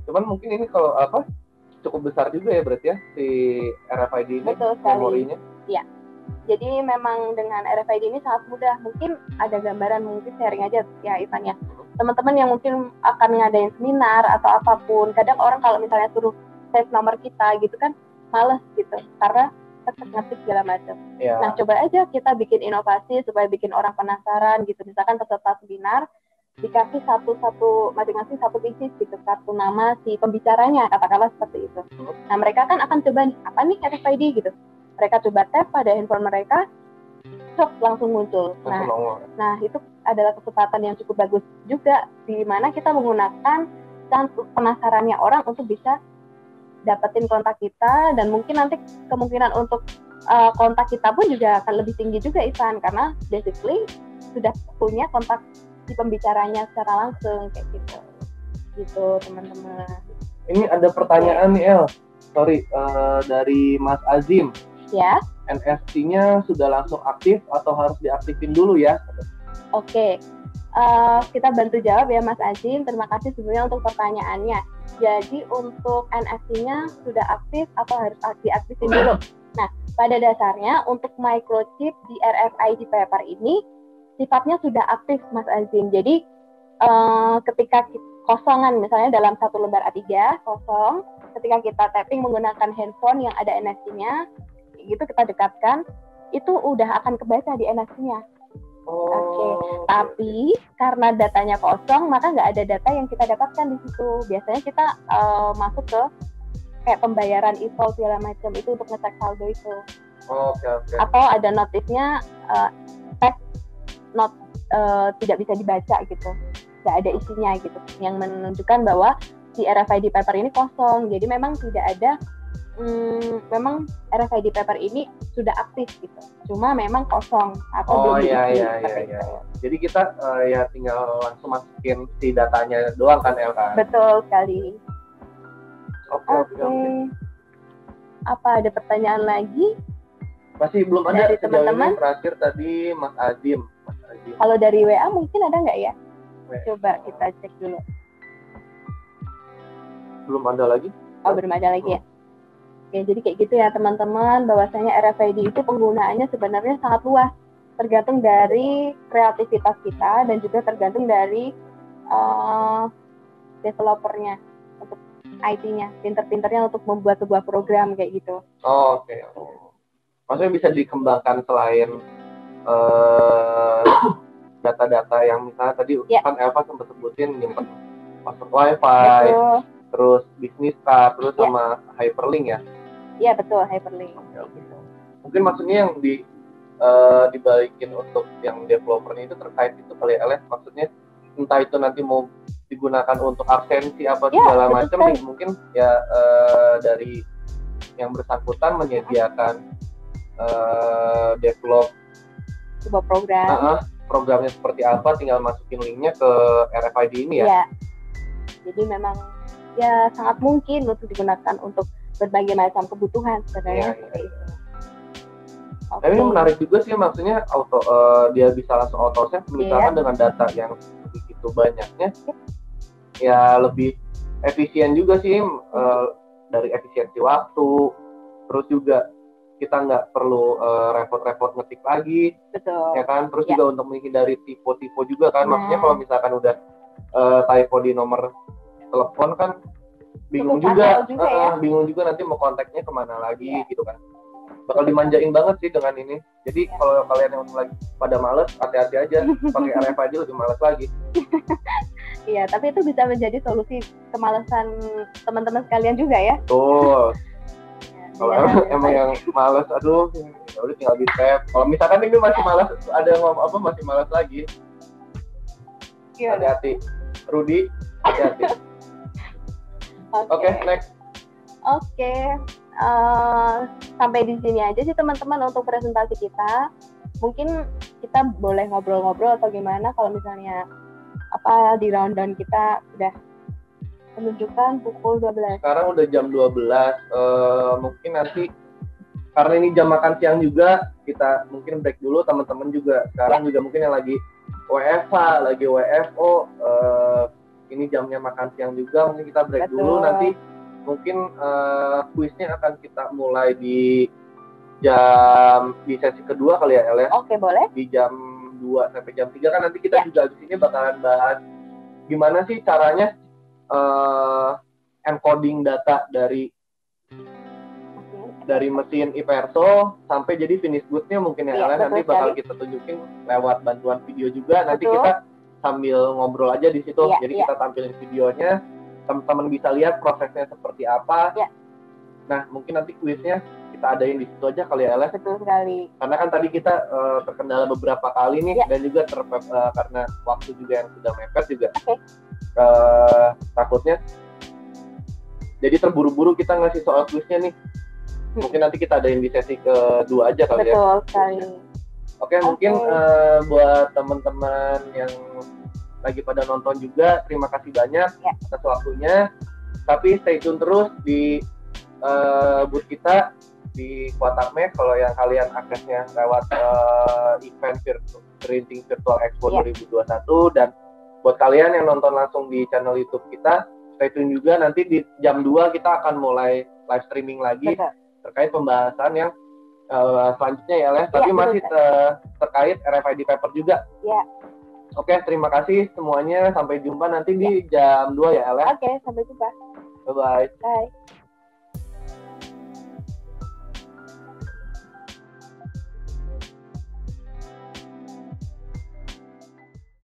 Cuman mungkin ini kalau cukup besar juga ya berarti ya si RFID ini. Betul, memorinya. Iya. Jadi memang dengan RFID ini sangat mudah. Mungkin ada gambaran, mungkin sharing aja ya Ivan ya. Teman-teman yang mungkin akan ngadain seminar atau apapun, kadang orang kalau misalnya suruh save nomor kita gitu kan males gitu, karena ngetik segala macam. Nah coba aja kita bikin inovasi supaya bikin orang penasaran gitu. Misalkan peserta seminar dikasih satu masing-masing satu biji gitu, kartu nama si pembicaranya, katakanlah seperti itu. Nah mereka kan akan coba nih, apa nih RFID gitu. Mereka coba tap pada handphone mereka, langsung muncul. Nah itu adalah kesempatan yang cukup bagus juga, di mana kita menggunakan penasarannya orang untuk bisa dapetin kontak kita, dan mungkin nanti kemungkinan untuk kontak kita pun juga akan lebih tinggi juga Ivan, karena basically sudah punya kontak si pembicaranya secara langsung kayak gitu teman-teman. Ini ada pertanyaan nih El, sorry, dari Mas Azim. Ya. NFC-nya sudah langsung aktif atau harus diaktifin dulu ya? Oke. Kita bantu jawab ya Mas Azim. Terima kasih sebelumnya untuk pertanyaannya. Jadi untuk NFC-nya sudah aktif atau harus diaktifin dulu? Nah, pada dasarnya untuk microchip di RFID paper ini sifatnya sudah aktif Mas Azim. Jadi ketika kosongan, misalnya dalam satu lembar A3 kosong, ketika kita tapping menggunakan handphone yang ada NFC-nya, gitu kita dekatkan, itu udah akan kebaca di NFC-nya. Oke. Tapi karena datanya kosong, maka nggak ada data yang kita dapatkan di situ. Biasanya kita masuk ke kayak pembayaran e-tol segala macam itu untuk ngecek saldo itu. Oke. Atau ada notifnya tidak bisa dibaca gitu, nggak ada isinya gitu, yang menunjukkan bahwa si RFID paper ini kosong. Jadi memang tidak ada memang RFID paper ini sudah aktif gitu, cuma memang kosong atau Oh belum iya diisi iya seperti iya. itu. Jadi kita ya tinggal langsung masukin si datanya doang kan El kan? Betul sekali. Oke. Apa ada pertanyaan lagi? Masih belum ada Dari sejauh teman-teman? ini. Terakhir tadi Mas Azim. Kalau dari WA mungkin ada nggak ya? WA. Coba kita cek dulu. Belum ada lagi? Oh, belum ada lagi ya? Oke, jadi kayak gitu ya teman-teman, bahwasanya RFID itu penggunaannya sebenarnya sangat luas, tergantung dari kreativitas kita dan juga tergantung dari developernya untuk IT-nya, pinter-pinternya untuk membuat sebuah program kayak gitu. Oh, oke. Maksudnya bisa dikembangkan selain data-data yang misalnya tadi kan Eva sempat sebutin nyimpen password WiFi, terus bisnis card, terus sama hyperlink ya? Iya betul, hyperlink. Mungkin maksudnya yang dibalikin untuk yang developernya itu terkait itu kali ya, maksudnya entah itu nanti mau digunakan untuk absensi apa segala macam, mungkin ya dari yang bersangkutan menyediakan develop sebuah program. Programnya seperti apa, tinggal masukin linknya ke RFID ini ya. Iya. Jadi memang ya sangat mungkin untuk digunakan untuk berbagai macam kebutuhan sebenarnya. Tapi ini menarik juga sih, maksudnya dia bisa langsung auto save misalkan dengan data yang begitu banyaknya. Ya lebih efisien juga sih, dari efisiensi waktu, terus juga kita nggak perlu repot-repot ngetik lagi. Betul. Ya kan, terus juga untuk menghindari typo-typo juga kan. Maksudnya kalau misalkan udah typo di nomor telepon kan bingung juga bingung juga nanti mau kontaknya kemana lagi gitu kan. Bakal dimanjain banget sih dengan ini. Jadi kalau kalian yang lagi pada males, hati-hati aja, pakai RFID lebih males lagi. Iya, tapi itu bisa menjadi solusi kemalasan teman-teman sekalian juga ya. Tuh. Kalau emang yang males, aduh, ya udah tinggal di tap. Kalau misalkan ini masih malas, ada yang ngomong apa masih malas lagi. Hati-hati, Rudy, hati-hati. Oke, next. Oke, sampai di sini aja sih teman-teman untuk presentasi kita. Mungkin kita boleh ngobrol-ngobrol atau gimana kalau misalnya di rundown kita udah menunjukkan pukul 12. Sekarang udah jam 12. Mungkin nanti karena ini jam makan siang juga, kita mungkin break dulu, teman-teman juga. Sekarang juga mungkin yang lagi WFH, lagi WFO, ini jamnya makan siang juga, mungkin kita break dulu. Nanti mungkin kuisnya akan kita mulai di sesi kedua kali ya, El. Oke, boleh. Di jam 2 sampai jam 3 kan nanti kita juga di sini bakalan bahas gimana sih caranya encoding data dari mesin iPerso sampai jadi finish good-nya mungkin ya, El. Nanti bakal kita tunjukin lewat bantuan video juga. Nanti kita sambil ngobrol aja di situ. Jadi kita tampilin videonya, teman-teman bisa lihat prosesnya seperti apa. Nah, mungkin nanti kuisnya kita adain di situ aja kali ya, El. Betul sekali. Karena kan tadi kita terkendala beberapa kali nih, dan juga karena waktu juga yang sudah mepet juga. Takutnya jadi terburu-buru kita ngasih soal kuisnya nih. Mungkin nanti kita adain di sesi kedua aja kali ya. Betul sekali. Oke, mungkin buat teman-teman yang lagi pada nonton juga, terima kasih banyak atas waktunya. Tapi stay tune terus di booth kita di Quatarmed. Kalau yang kalian aksesnya lewat event Printing Virtual Expo 2021, dan buat kalian yang nonton langsung di channel YouTube kita, stay tune juga. Nanti di jam 2 kita akan mulai live streaming lagi terkait pembahasan yang selanjutnya ya, Les. Tapi masih terkait RFID paper juga. Oke, terima kasih semuanya. Sampai jumpa nanti di jam 2 ya, Les. Oke, sampai jumpa. Bye-bye. Bye.